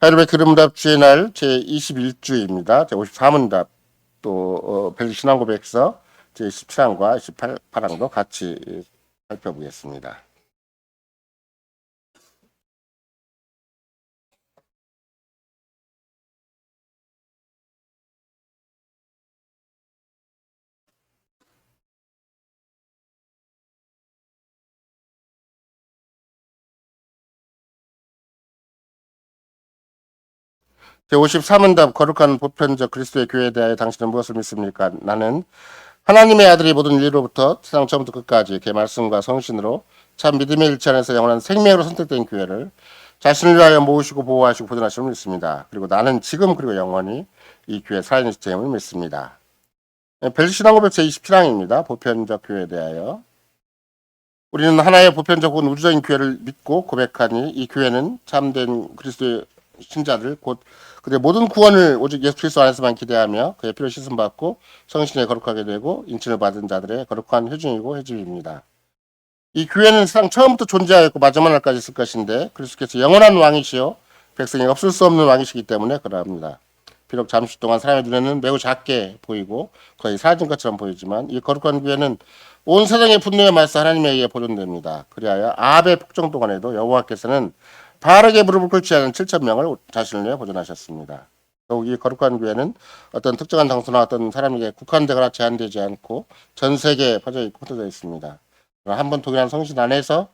하이델베르크 그림답 주의 날 제21주입니다. 제53문답 또 벨기 신앙고백서 제17항과 28항도 같이 살펴보겠습니다. 제53문답 거룩한 보편적 그리스도의 교회에 대하여 당신은 무엇을 믿습니까? 나는 하나님의 아들이 모든 인류로부터 세상 처음부터 끝까지 그 말씀과 성신으로 참 믿음의 일치 안에서 영원한 생명으로 선택된 교회를 자신을 위하여 모으시고 보호하시고 보존하시는 믿습니다. 그리고 나는 지금 그리고 영원히 이 교회 살아있는 시스템을 믿습니다. 벨기 신앙고백 제27항입니다. 보편적 교회에 대하여 우리는 하나의 보편적 혹은 우주적인 교회를 믿고 고백하니 이 교회는 참된 그리스도의 신자들 곧 그들의 모든 구원을 오직 예수 그리스도 안에서만 기대하며 그의 피로 씻음받고 성신에 거룩하게 되고 인칭을 받은 자들의 거룩한 회중이고 회집입니다. 이 교회는 세상 처음부터 존재하였고 마지막 날까지 있을 것인데 그리스도께서 영원한 왕이시요 백성이 없을 수 없는 왕이시기 때문에 그러합니다. 비록 잠시 동안 사람의 눈에는 매우 작게 보이고 거의 사라진 것처럼 보이지만 이 거룩한 교회는 온 세상의 분노에 맞서 하나님에 의해 보존됩니다. 그리하여 아합의 폭정 동안에도 여호와께서는 바르게 무릎을 꿇지 않은 7,000명을 자신을 위해 보존하셨습니다. 더욱 이 거룩한 교회는 어떤 특정한 장소나 어떤 사람에게 국한되거나 제한되지 않고 전 세계에 퍼져 있고 흩어져 있습니다. 한번 동일한 성신 안에서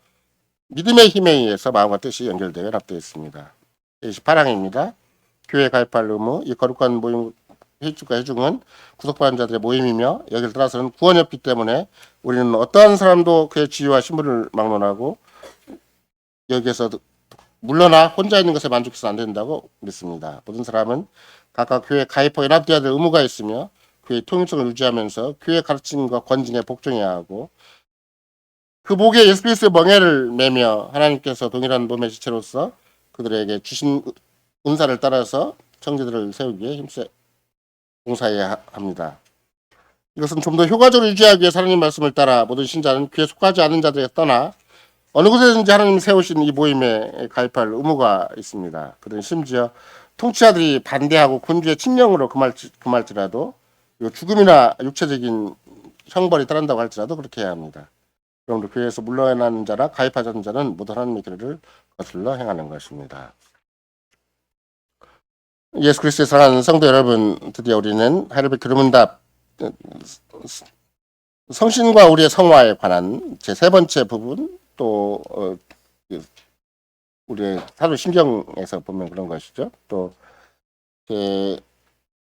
믿음의 힘에 의해서 마음과 뜻이 연결되어 연합되어 있습니다. 28항입니다. 교회에 가입할 의무, 이 거룩한 모임 회중과 회중은 구속받은 자들의 모임이며 여기를 따라서는 구원이 없기 때문에 우리는 어떠한 사람도 그의 지위와 신분을 막론하고 여기에서 물러나 혼자 있는 것에 만족해서 안 된다고 믿습니다. 모든 사람은 각각 교회에 가입하고 연합되어야 될 의무가 있으며 교회의 통일성을 유지하면서 교회의 가르침과 권징에 복종해야 하고 그 목에 예수 그리스도의 멍에를 매며 하나님께서 동일한 몸의 지체로서 그들에게 주신 은사를 따라서 청지들을 세우기 위해 힘써 봉사해야 합니다. 이것은 좀 더 효과적으로 유지하기 위해 하나님 말씀을 따라 모든 신자는 교회에 속하지 않은 자들에게 떠나 어느 곳에든지 하나님이 세우신 이 모임에 가입할 의무가 있습니다. 그들은 심지어 통치자들이 반대하고 군주의 칙령으로 금할지라도 죽음이나 육체적인 형벌이 따른다고 할지라도 그렇게 해야 합니다. 그러므로 교회에서 물러나는 자나 가입하지 않는 자는 모두 하나님의 길을 거슬러 행하는 것입니다. 예수 그리스도의 사랑하는 성도 여러분, 드디어 우리는 하이델베르크 교문답 성신과 우리의 성화에 관한 제3번째 부분 또 우리의 사도신경에서 보면 그런 것이죠. 또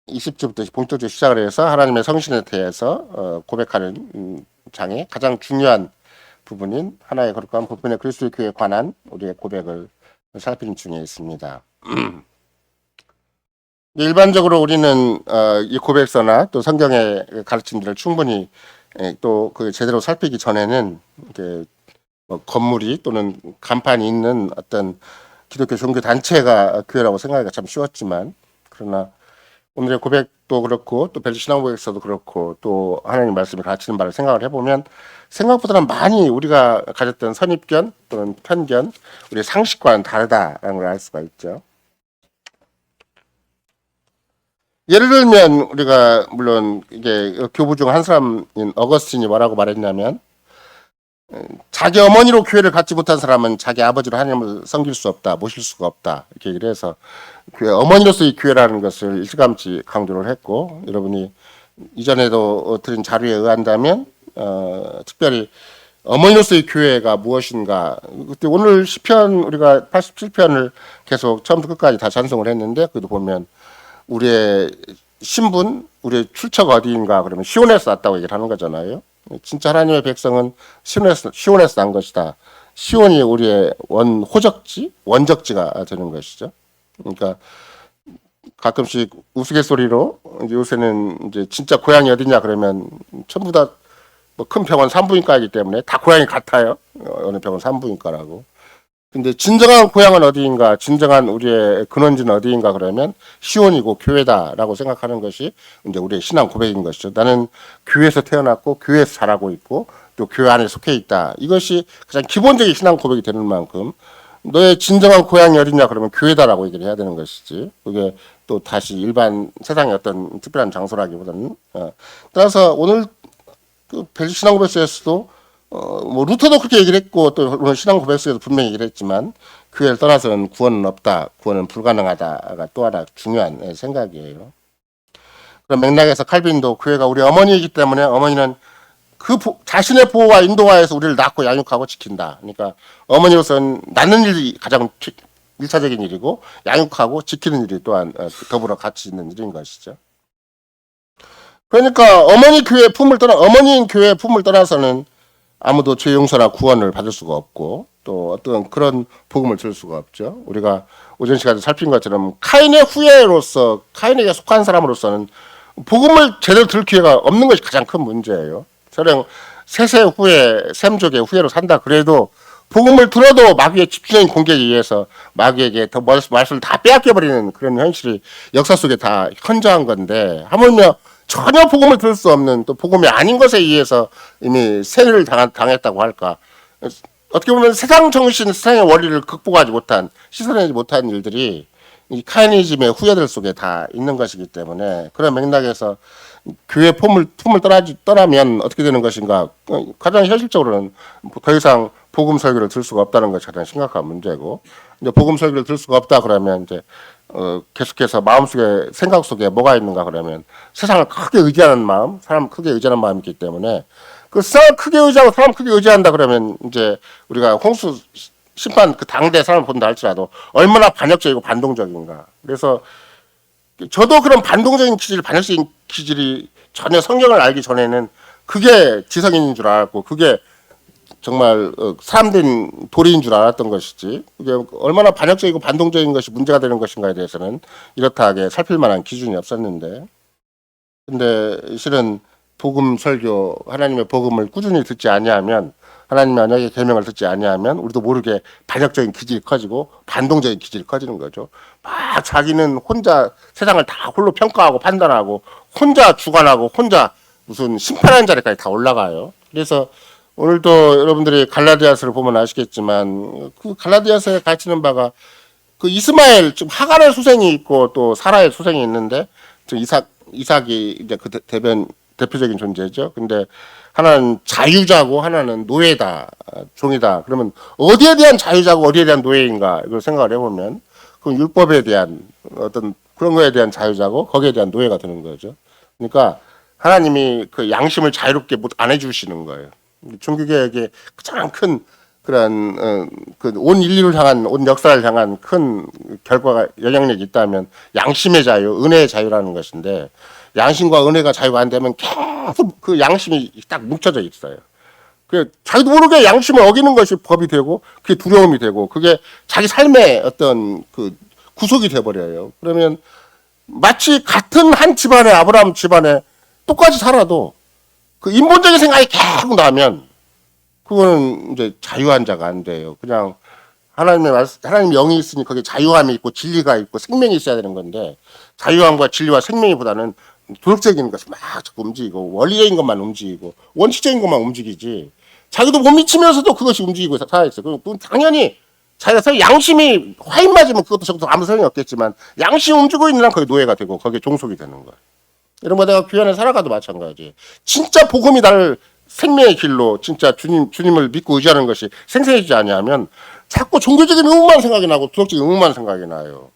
20주부터 본격적으로 시작을 해서 하나님의 성신에 대해서 고백하는 장의 가장 중요한 부분인 하나의 거룩한 보편의 그리스도의 교회에 관한 우리의 고백을 살피는 중에 있습니다. 일반적으로 우리는 이 고백서나 또 성경의 가르침들을 충분히 또 그 제대로 살피기 전에는 뭐 건물이 또는 간판이 있는 어떤 기독교 종교 단체가 교회라고 생각하기가 참 쉬웠지만 그러나 오늘의 고백도 그렇고 또 벨기 신앙고백서도 그렇고 또 하나님 말씀이 가르치는 바를 생각을 해보면 생각보다는 많이 우리가 가졌던 선입견 또는 편견, 우리의 상식과는 다르다라는 걸 알 수가 있죠. 예를 들면 우리가 물론 이게 교부 중 한 사람인 어거스틴이 뭐라고 말했냐면 자기 어머니로 교회를 갖지 못한 사람은 자기 아버지로 하나님을 섬길 수 없다, 모실 수가 없다 이렇게 얘기를 해서 교회 어머니로서 이 교회라는 것을 일찌감치 강조를 했고 여러분이 이전에도 드린 자료에 의한다면 특별히 어머니로서의 교회가 무엇인가 그때 오늘 시편 우리가 87편을 계속 처음부터 끝까지 다 찬송을 했는데 그도 보면 우리의 신분, 우리의 출처가 어디인가 그러면 시온에서 났다고 얘기를 하는 거잖아요. 진짜 하나님의 백성은 시온에서 난 것이다. 시온이 우리의 호적지, 원적지가 되는 것이죠. 그러니까 가끔씩 우스갯소리로 이제 요새는 이제 진짜 고향이 어디냐 그러면 전부 다 뭐 큰 병원 산부인과이기 때문에 다 고향이 같아요. 어느 병원 산부인과라고. 근데 진정한 고향은 어디인가, 진정한 우리의 근원지는 어디인가 그러면 시온이고 교회다라고 생각하는 것이 이제 우리의 신앙 고백인 것이죠. 나는 교회에서 태어났고 교회에서 자라고 있고 또 교회 안에 속해 있다. 이것이 가장 기본적인 신앙 고백이 되는 만큼 너의 진정한 고향이 어디냐 그러면 교회다라고 얘기를 해야 되는 것이지. 그게 또 다시 일반 세상의 어떤 특별한 장소라기보다는. 따라서 오늘 그 벨기 신앙 고백서에서도 뭐 루터도 그렇게 얘기를 했고 또 오늘 신앙 고백서에도 분명히 얘기를 했지만 교회를 떠나서는 구원은 없다, 구원은 불가능하다가 또 하나 중요한 생각이에요. 그런 맥락에서 칼빈도 교회가 우리 어머니이기 때문에 어머니는 그 자신의 보호와 인도하에서 우리를 낳고 양육하고 지킨다. 그러니까 어머니로서는 낳는 일이 가장 일차적인 일이고 양육하고 지키는 일이 또한 더불어 같이 있는 일인 것이죠. 그러니까 어머니인 교회의 품을 떠나서는 아무도 죄 용서나 구원을 받을 수가 없고 또 어떤 그런 복음을 들을 수가 없죠. 우리가 오전 시간에 살핀 것처럼 카인의 후예로서 카인에게 속한 사람으로서는 복음을 제대로 들을 기회가 없는 것이 가장 큰 문제예요. 설령 세세 후에 셈족의 후예로 산다 그래도 복음을 들어도 마귀의 집중적인 공격에 의해서 마귀에게 더 말씀을 다 빼앗겨버리는 그런 현실이 역사 속에 다 현저한 건데 하물며 전혀 복음을 들을 수 없는 또 복음이 아닌 것에 의해서 이미 세뇌를 당했다고 할까. 어떻게 보면 세상 정신, 세상의 원리를 극복하지 못한, 씻어내지 못한 일들이 이 카이니즘의 후예들 속에 다 있는 것이기 때문에 그런 맥락에서 교회 품을 떠나면 어떻게 되는 것인가. 가장 현실적으로는 더 이상 복음 설교를 들을 수가 없다는 것이 가장 심각한 문제고, 이제 복음 설교를 들을 수가 없다 그러면 이제 계속해서 마음속에 생각 속에 뭐가 있는가 그러면 세상을 크게 의지하는 마음, 사람 크게 의지하는 마음이 있기 때문에 그 세상을 크게 의지하고 사람 크게 의지한다 그러면 이제 우리가 홍수 심판 그 당대 사람을 본다 할지라도 얼마나 반역적이고 반동적인가. 그래서 저도 그런 반동적인 기질, 반역적인 기질이 전혀 성경을 알기 전에는 그게 지성인인 줄 알았고 그게 정말 사람된 도리인 줄 알았던 것이지 그게 얼마나 반역적이고 반동적인 것이 문제가 되는 것인가에 대해서는 이렇다 하게 살필 만한 기준이 없었는데, 근데 실은 복음 설교 하나님의 복음을 꾸준히 듣지 아니하면 하나님의 언약의 계명을 듣지 아니하면 우리도 모르게 반역적인 기질이 커지고 반동적인 기질이 커지는 거죠. 막 자기는 혼자 세상을 다 홀로 평가하고 판단하고 혼자 주관하고 혼자 무슨 심판하는 자리까지 다 올라가요. 그래서 오늘도 여러분들이 갈라디아서를 보면 아시겠지만 그 갈라디아서에 가르치는 바가 그 이스마엘 좀 하갈의 수생이 있고 또 사라의 수생이 있는데 이삭이 이제 그 대표적인 존재죠. 근데 하나는 자유자고 하나는 노예다, 종이다. 그러면 어디에 대한 자유자고 어디에 대한 노예인가 이걸 생각을 해보면 그 율법에 대한 어떤 그런 거에 대한 자유자고 거기에 대한 노예가 되는 거죠. 그러니까 하나님이 그 양심을 자유롭게 안 해주시는 거예요. 종교개혁의 가장 큰 그런 그 온 인류를 향한 온 역사를 향한 큰 결과가 영향력이 있다면 양심의 자유, 은혜의 자유라는 것인데 양심과 은혜가 자유가 안 되면 계속 그 양심이 딱 뭉쳐져 있어요. 그 자기도 모르게 양심을 어기는 것이 법이 되고 그게 두려움이 되고 그게 자기 삶의 어떤 그 구속이 돼버려요. 그러면 마치 같은 한 집안에 아브라함 집안에 똑같이 살아도 그 인본적인 생각이 계속 나면 그거는 이제 자유한 자가 안 돼요. 그냥 하나님 영이 있으니 거기에 자유함이 있고 진리가 있고 생명이 있어야 되는 건데 자유함과 진리와 생명이보다는 도덕적인 것이 막 자꾸 움직이고 원리적인 것만 움직이고 원칙적인 것만 움직이지 자기도 못 미치면서도 그것이 움직이고 살아있어요. 그럼 당연히 자기가 양심이 화인 맞으면 그것도 저것도 아무 소용이 없겠지만 양심이 움직이고 있는 한 거기에 노예가 되고 거기에 종속이 되는 거예요. 이런 거 내가 교회 안에 살아가도 마찬가지. 진짜 복음이 나를 생명의 길로 진짜 주님을 믿고 의지하는 것이 생생해지지 아니하면 자꾸 종교적인 의무만 생각이 나고 도덕적인 의무만 생각이 나요.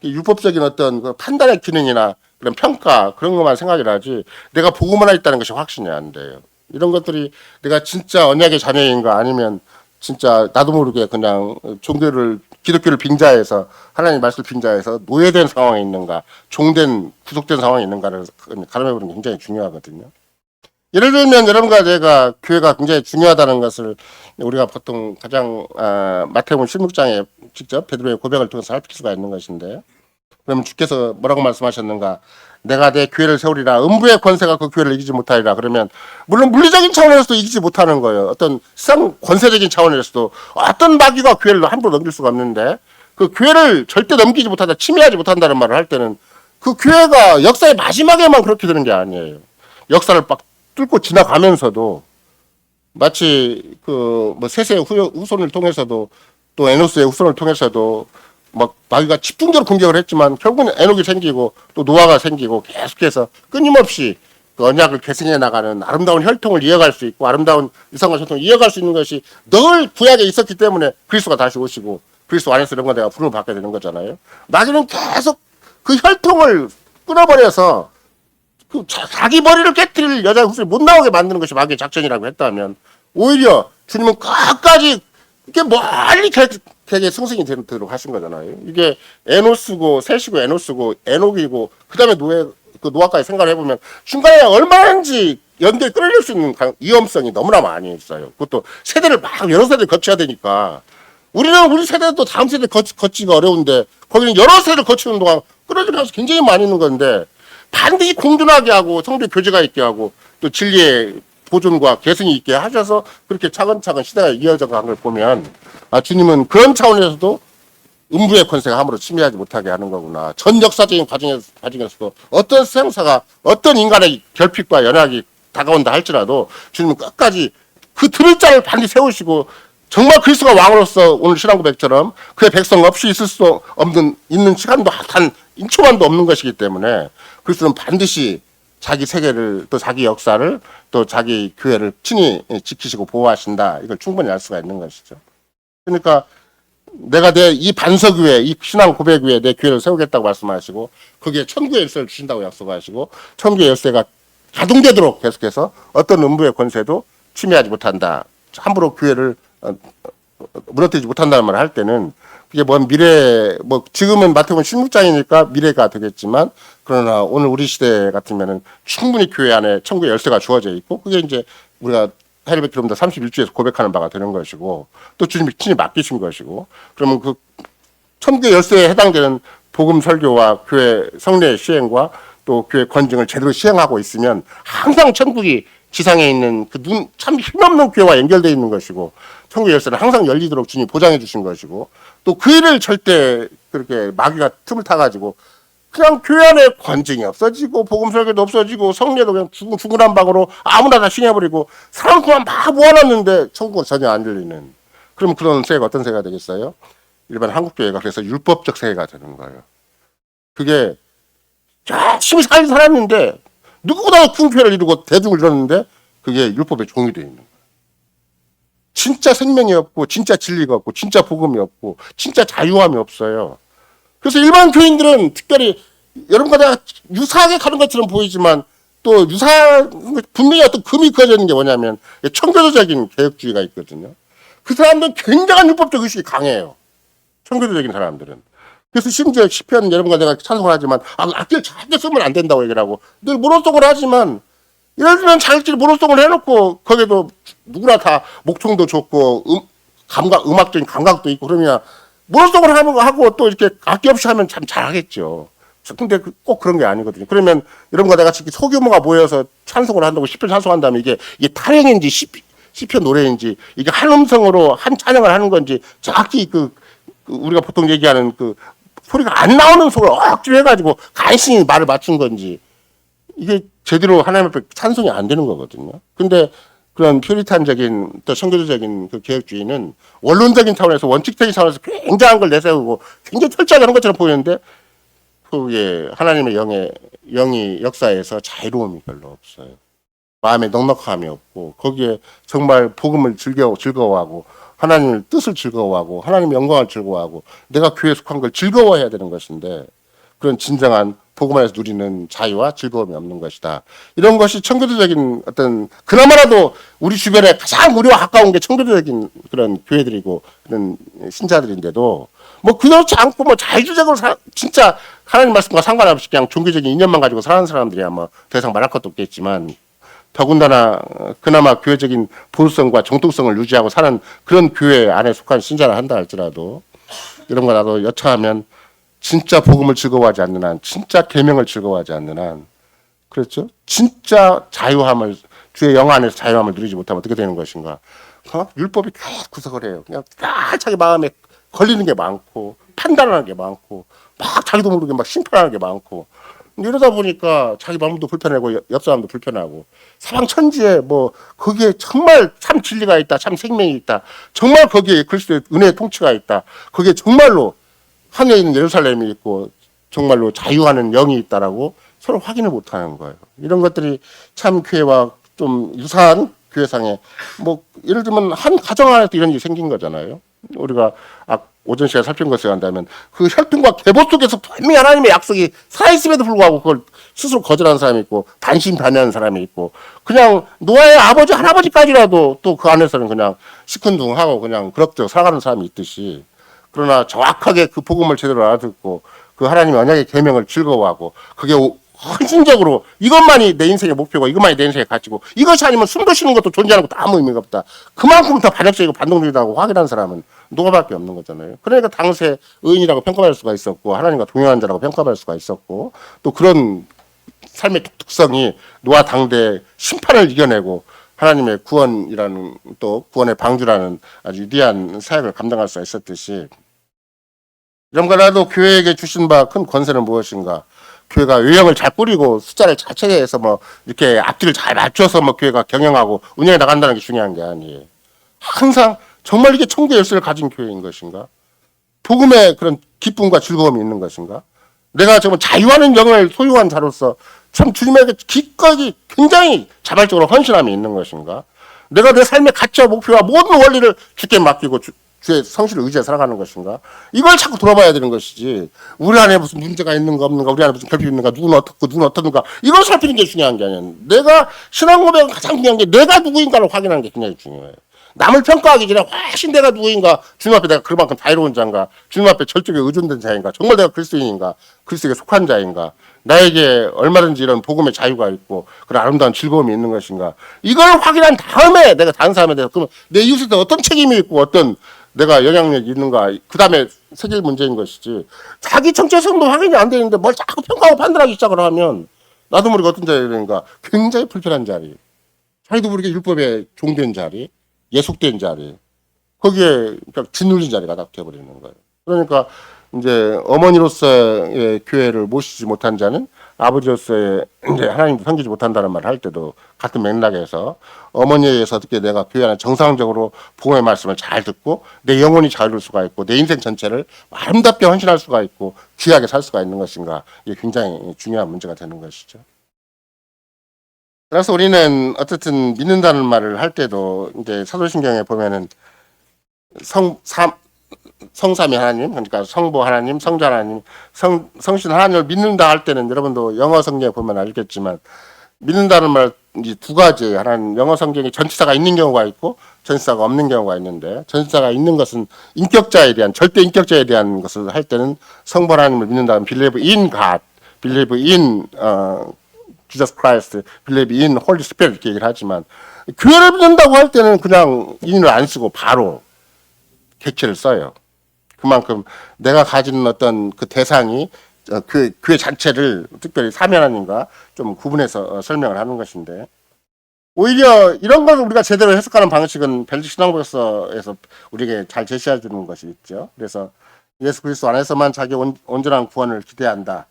율법적인 어떤 그 판단의 기능이나 그런 평가 그런 것만 생각이 나지 내가 복음 하나 있다는 것이 확신이 안 돼요. 이런 것들이 내가 진짜 언약의 자녀인가 아니면 진짜 나도 모르게 그냥 기독교를 빙자해서 하나님 말씀을 빙자해서 노예된 상황에 있는가 종된 구속된 상황에 있는가를 가늠해보는 게 굉장히 중요하거든요. 예를 들면 여러분과 제가 교회가 굉장히 중요하다는 것을 우리가 보통 가장 마태복음 16장에 직접 베드로의 고백을 통해서 살필 수가 있는 것인데, 그러면 주께서 뭐라고 말씀하셨는가? 내가 내 교회를 세우리라. 음부의 권세가 그 교회를 이기지 못하리라. 그러면 물론 물리적인 차원에서도 이기지 못하는 거예요. 어떤 세상 권세적인 차원에서도 어떤 마귀가 교회를 함부로 넘길 수가 없는데 그 교회를 절대 넘기지 못한다, 침해하지 못한다는 말을 할 때는 그 교회가 역사의 마지막에만 그렇게 되는 게 아니에요. 역사를 막 뚫고 지나가면서도 마치 그 뭐 세세 후손을 통해서도 또 에노스의 후손을 통해서도 막 마귀가 집중적으로 공격을 했지만 결국은 에녹이 생기고 또 노아가 생기고 계속해서 끊임없이 그 언약을 계승해 나가는 아름다운 혈통을 이어갈 수 있고 아름다운 이성과 혈통을 이어갈 수 있는 것이 늘 구약에 있었기 때문에 그리스도가 다시 오시고 그리스도 안에서 이런 거 내가 부름을 받게 되는 거잖아요. 마귀는 계속 그 혈통을 끊어버려서 그 자기 머리를 깨뜨릴 여자 후손이 못 나오게 만드는 것이 마귀의 작전이라고 했다면 오히려 주님은 끝까지 이게 멀리 되게 승승이 되도록 하신 거잖아요. 이게 에노스고 셋이고 에노스고 에녹이고 그다음에 노아까지 생각을 해보면 중간에 얼마든지 연결 끌어낼 수 있는 위험성이 너무나 많이 있어요. 그것도 세대를 막 여러 세대를 거쳐야 되니까 우리는 우리 세대도 다음 세대 거치기가 어려운데 거기는 여러 세대를 거치는 동안 끌어질 가능성이 굉장히 많이 있는 건데 반드시 공존하게 하고 성도의 교제가 있게 하고 또 진리의 보존과 계승이 있게 하셔서 그렇게 차근차근 시대가 이어져 간 걸 보면 주님은 그런 차원에서도 음부의 권세가 함부로 침해하지 못하게 하는 거구나. 전 역사적인 과정에서도 어떤 세상사가 어떤 인간의 결핍과 연약이 다가온다 할지라도 주님은 끝까지 그 들을 자를 반드시 세우시고 정말 그리스도가 왕으로서 오늘 신앙고백처럼 그의 백성 없이 있을 수 없는 있는 시간도 단 1초만도 없는 것이기 때문에 그리스도는 반드시 자기 세계를 또 자기 역사를 또 자기 교회를 친히 지키시고 보호하신다. 이걸 충분히 알 수가 있는 것이죠. 그러니까 내가 내 이 반석 위에 이 신앙 고백 위에 내 교회를 세우겠다고 말씀하시고 거기에 천국의 열쇠를 주신다고 약속하시고 천국의 열쇠가 가동되도록 계속해서 어떤 음부의 권세도 침해하지 못한다. 함부로 교회를 무너뜨리지 못한다는 말을 할 때는 그게 뭔 미래 지금은 마태복음 16장이니까 미래가 되겠지만 그러나 오늘 우리 시대 같으면은 충분히 교회 안에 천국의 열쇠가 주어져 있고 그게 이제 우리가 헤르베 기름다 31주에서 고백하는 바가 되는 것이고 또 주님이 친히 맡기신 것이고 그러면 그 천국의 열쇠에 해당되는 복음 설교와 교회 성례의 시행과 또 교회 권증을 제대로 시행하고 있으면 항상 천국이 지상에 있는 그 참 힘없는 교회와 연결되어 있는 것이고 천국의 열쇠는 항상 열리도록 주님이 보장해 주신 것이고 또 그 일을 절대 그렇게 마귀가 틈을 타가지고 그냥 교회 안에 권증이 없어지고 복음 설교도 없어지고 성례도 그냥 중구난 방으로 아무나 다 시행해버리고 사람 그만 막 모아놨는데 천국은 전혀 안 열리는 그럼 그런 세계가 어떤 세계가 되겠어요? 일반 한국교회가 그래서 율법적 세계가 되는 거예요. 그게 열심히 살았는데 누구보다 큰 교회를 이루고 대중을 이뤘는데 그게 율법의 종이 되어 있는 거예요. 진짜 생명이 없고 진짜 진리가 없고 진짜 복음이 없고 진짜 자유함이 없어요. 그래서 일반 교인들은 특별히 여러분과 내가 유사하게 가는 것처럼 보이지만 또 분명히 어떤 금이 그어져 있는 게 뭐냐면 청교도적인 개혁주의가 있거든요. 그 사람들은 굉장한 율법적 의식이 강해요. 청교도적인 사람들은. 그래서 심지어 시편 여러분과 내가 찬송을 하지만 악기를 절대 쓰면 안 된다고 얘기를 하고 늘 모노송을 하지만 예를 들면 자격지를 모노송을 해놓고 거기도 누구나 다 목청도 좋고 음악적인 감각도 있고 그러면 모노송을 하고 또 이렇게 악기 없이 하면 참 잘하겠죠. 근데 꼭 그런 게 아니거든요. 그러면 여러분과 내가 같이 소규모가 모여서 찬송을 한다고 시편 찬송한다면 이게 타령인지 시편 노래인지 이게 한 음성으로 한 찬양을 하는 건지 정확히 우리가 보통 얘기하는 소리가 안 나오는 소리를 억지로 해가지고 간신히 말을 맞춘 건지 이게 제대로 하나님 앞에 찬송이 안 되는 거거든요. 근데 그런 퓨리탄적인 또 청교도적인 그 개혁주의는 원론적인 차원에서 원칙적인 차원에서 굉장한 걸 내세우고 굉장히 철저하게 하는 것처럼 보이는데 그게 하나님의 영이 역사에서 자유로움이 별로 없어요. 마음에 넉넉함이 없고 거기에 정말 복음을 즐거워하고 하나님의 뜻을 즐거워하고 하나님의 영광을 즐거워하고 내가 교회에 속한 걸 즐거워해야 되는 것인데 그런 진정한 복음 안에서 누리는 자유와 즐거움이 없는 것이다. 이런 것이 청교도적인 어떤 그나마라도 우리 주변에 가장 우리와 가까운 게 청교도적인 그런 교회들이고 그런 신자들인데도 그렇지 않고 자유주의적으로 진짜 하나님 말씀과 상관없이 그냥 종교적인 이념만 가지고 사는 사람들이야 더 이상 말할 것도 없겠지만 더군다나 그나마 교회적인 보수성과 정통성을 유지하고 사는 그런 교회 안에 속한 신자를 한다 할지라도 이런 거 나도 여차하면 진짜 복음을 즐거워하지 않는 한 진짜 계명을 즐거워하지 않는 한 그렇죠? 진짜 자유함을 주의 영 안에서 자유함을 누리지 못하면 어떻게 되는 것인가? 율법이 계속 구석을 해요. 그냥 딱 자기 마음에 걸리는 게 많고 판단하는 게 많고 막 자기도 모르게 막 심판하는 게 많고 이러다 보니까 자기 마음도 불편하고 옆 사람도 불편하고 사방천지에 뭐 거기에 정말 참 진리가 있다, 참 생명이 있다, 정말 거기에 그리스도의 은혜의 통치가 있다, 거기에 정말로 하늘에 있는 예루살렘이 있고 정말로 자유하는 영이 있다라고 서로 확인을 못하는 거예요. 이런 것들이 참 교회와 좀 유사한 교회상에 뭐 예를 들면 한 가정 안에서 이런 일이 생긴 거잖아요. 우리가 오전 시간에 살핀 것을 한다면 그 혈통과 계보 속에서 분명히 하나님의 약속이 살아있음에도 불구하고 그걸 스스로 거절하는 사람이 있고 반신반의하는 사람이 있고 그냥 노아의 아버지 할아버지까지라도 또 그 안에서는 그냥 시큰둥하고 그냥 그럭저럭 살아가는 사람이 있듯이 그러나 정확하게 그 복음을 제대로 알아듣고 그 하나님의 언약의 계명을 즐거워하고 그게 헌신적으로 이것만이 내 인생의 목표고 이것만이 내 인생의 가치고 이것이 아니면 숨도 쉬는 것도 존재하는 것도 아무 의미가 없다. 그만큼 더 반역적이고 반동적이다고 확인한 사람은 노아밖에 없는 거잖아요. 그러니까 당시에 의인이라고 평가받을 수가 있었고 하나님과 동행한 자라고 평가받을 수가 있었고 또 그런 삶의 특성이 노아 당대 심판을 이겨내고 하나님의 구원이라는 또 구원의 방주라는 아주 위대한 사역을 감당할 수가 있었듯이 이런 거라도 교회에게 주신 바 큰 권세는 무엇인가? 교회가 요령을 잘 꾸리고 숫자를 잘 체계해서 뭐 이렇게 앞뒤를 잘 맞춰서 뭐 교회가 경영하고 운영해 나간다는 게 중요한 게 아니에요. 항상 정말 이게 천국의 열쇠를 가진 교회인 것인가? 복음의 그런 기쁨과 즐거움이 있는 것인가? 내가 정말 자유하는 영을 소유한 자로서 참 주님에게 기꺼이 굉장히 자발적으로 헌신함이 있는 것인가? 내가 내 삶의 가치와 목표와 모든 원리를 주께 맡기고 주의 성실을 의지해 살아가는 것인가? 이걸 자꾸 돌아봐야 되는 것이지. 우리 안에 무슨 문제가 있는가 없는가, 우리 안에 무슨 결핍이 있는가, 누구는 어떻고 누구는 어떻는가, 이걸 살피는 게 중요한 게 아니야. 내가 신앙 고백은 가장 중요한 게 내가 누구인가를 확인하는 게 굉장히 중요해요. 남을 평가하기 전에 훨씬 내가 누구인가, 주님 앞에 내가 그만큼 자유로운 자인가, 주님 앞에 절적에 의존된 자인가, 정말 내가 그리스도인인가, 그리스도에게 속한 자인가, 나에게 얼마든지 이런 복음의 자유가 있고 그런 아름다운 즐거움이 있는 것인가, 이걸 확인한 다음에 내가 다른 사람에 대해서 그러면 내 이웃에 대해 어떤 책임이 있고 어떤 내가 영향력이 있는가, 그 다음에 새길 문제인 것이지, 자기 정체성도 확인이 안 되는데 뭘 자꾸 평가하고 판단하기 시작을 하면 나도 모르게 어떤 자리인가, 굉장히 불편한 자리, 자기도 모르게 율법에 종된 자리, 예속된 자리, 거기에 짓눌린 자리가 딱 되어버리는 거예요. 그러니까 이제 어머니로서의 교회를 모시지 못한 자는 아버지로서의 이제 하나님도 섬기지 못한다는 말을 할 때도 같은 맥락에서 어머니에 의해서 어떻게 내가 교회 안에 정상적으로 복음의 말씀을 잘 듣고 내 영혼이 자유로울 수가 있고 내 인생 전체를 아름답게 헌신할 수가 있고 귀하게 살 수가 있는 것인가, 이게 굉장히 중요한 문제가 되는 것이죠. 그래서 우리는 어쨌든 믿는다는 말을 할 때도 이제 사도신경에 보면은 성삼위 하나님, 그러니까 성부 하나님, 성자 하나님, 성신 하나님을 믿는다 할 때는 여러분도 영어 성경에 보면 알겠지만 믿는다는 말 이제 두 가지, 하나는 영어 성경에 전치사가 있는 경우가 있고 전치사가 없는 경우가 있는데, 전치사가 있는 것은 인격자에 대한, 절대 인격자에 대한 것을 할 때는 성부 하나님을 믿는다는 believe in God, believe in Jesus Christ, believe in Holy Spirit 이렇게 얘기를 하지만 교회를 믿는다고 할 때는 그냥 인을 안 쓰고 바로 객체를 써요. 그만큼 내가 가지는 어떤 그 대상이 교회 자체를 특별히 삼위 하나님과 좀 구분해서 설명을 하는 것인데, 오히려 이런 것을 우리가 제대로 해석하는 방식은 벨직 신앙보고서에서 우리에게 잘 제시해 주는 것이 있죠. 그래서 예수 그리스도 안에서만 자기 온전한 구원을 기대한다,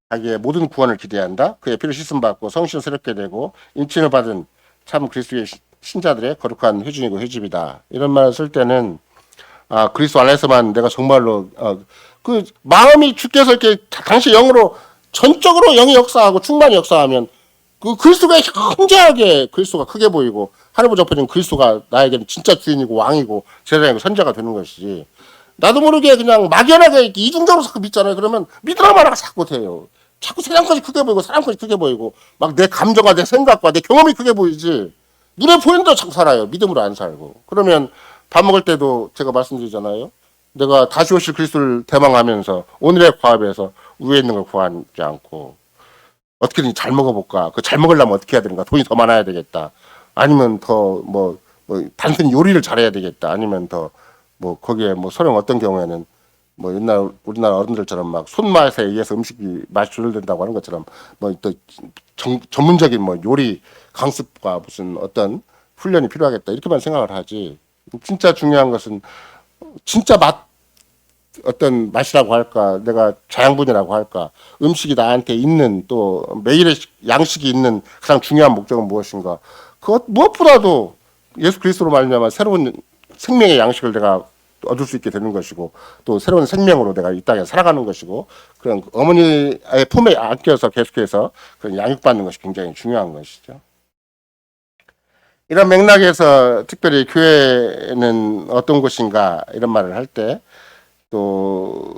자기의 모든 구원을 기대한다, 그의 피를 씻음 받고 성신을 새롭게 되고 인친을 받은 참 그리스도의 신자들의 거룩한 회중이고 회집이다, 이런 말을 쓸 때는 그리스도 안에서만 내가 정말로 그 마음이 주께서 이렇게 당시 영으로 전적으로 영이 역사하고 충만히 역사하면 그 그리스도가 현저하게 그리스도가 크게 보이고 하늘보다 접해진 그리스도가 나에게는 진짜 주인이고 왕이고 제사장이고 선자가 되는 것이지, 나도 모르게 그냥 막연하게 이중적으로 자꾸 믿잖아요. 그러면 믿으라 말아가 자꾸 돼요. 자꾸 세상까지 크게 보이고 사람까지 크게 보이고 막 내 감정과 내 생각과 내 경험이 크게 보이지 눈에 보이는 대로 자꾸 살아요. 믿음으로 안 살고. 그러면 밥 먹을 때도 제가 말씀드리잖아요. 내가 다시 오실 그리스도를 대망하면서 오늘의 과업에서 위에 있는 걸 구하지 않고 어떻게든 잘 먹어볼까, 그 잘 먹으려면 어떻게 해야 되는가, 돈이 더 많아야 되겠다, 아니면 더 뭐 단순히 요리를 잘해야 되겠다, 아니면 더 뭐 거기에 뭐 소령 어떤 경우에는 뭐 옛날 우리나라 어른들처럼 막 손맛에 의해서 음식이 맛이 조절된다고 하는 것처럼 뭐 또 전문적인 뭐 요리 강습과 무슨 어떤 훈련이 필요하겠다, 이렇게만 생각을 하지, 진짜 중요한 것은 진짜 어떤 맛이라고 할까, 내가 자양분이라고 할까, 음식이 나한테 있는 또 매일의 양식이 있는 가장 중요한 목적은 무엇인가? 그것 무엇보다도 예수 그리스도로 말미암아 새로운 생명의 양식을 내가 얻을 수 있게 되는 것이고 또 새로운 생명으로 내가 이 땅에 살아가는 것이고 그런 어머니의 품에 안겨서 계속해서 그런 양육받는 것이 굉장히 중요한 것이죠. 이런 맥락에서 특별히 교회는 어떤 곳인가 이런 말을 할 때 또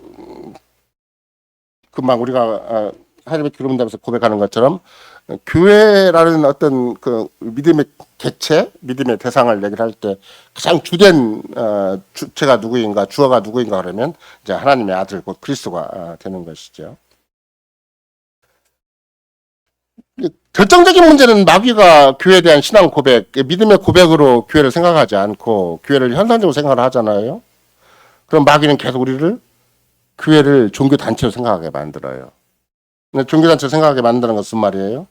금방 우리가 하나님의 기름 담에서 고백하는 것처럼 교회라는 어떤 그 믿음의 개체, 믿음의 대상을 얘기를 할 때 가장 주된 주체가 누구인가, 주어가 누구인가 그러면 이제 하나님의 아들 곧 그리스도가 되는 것이죠. 결정적인 문제는 마귀가 교회에 대한 신앙 고백, 믿음의 고백으로 교회를 생각하지 않고 교회를 현상적으로 생각을 하잖아요. 그럼 마귀는 계속 우리를 교회를 종교단체로 생각하게 만들어요. 근데 종교단체로 생각하게 만드는 것은 말이에요.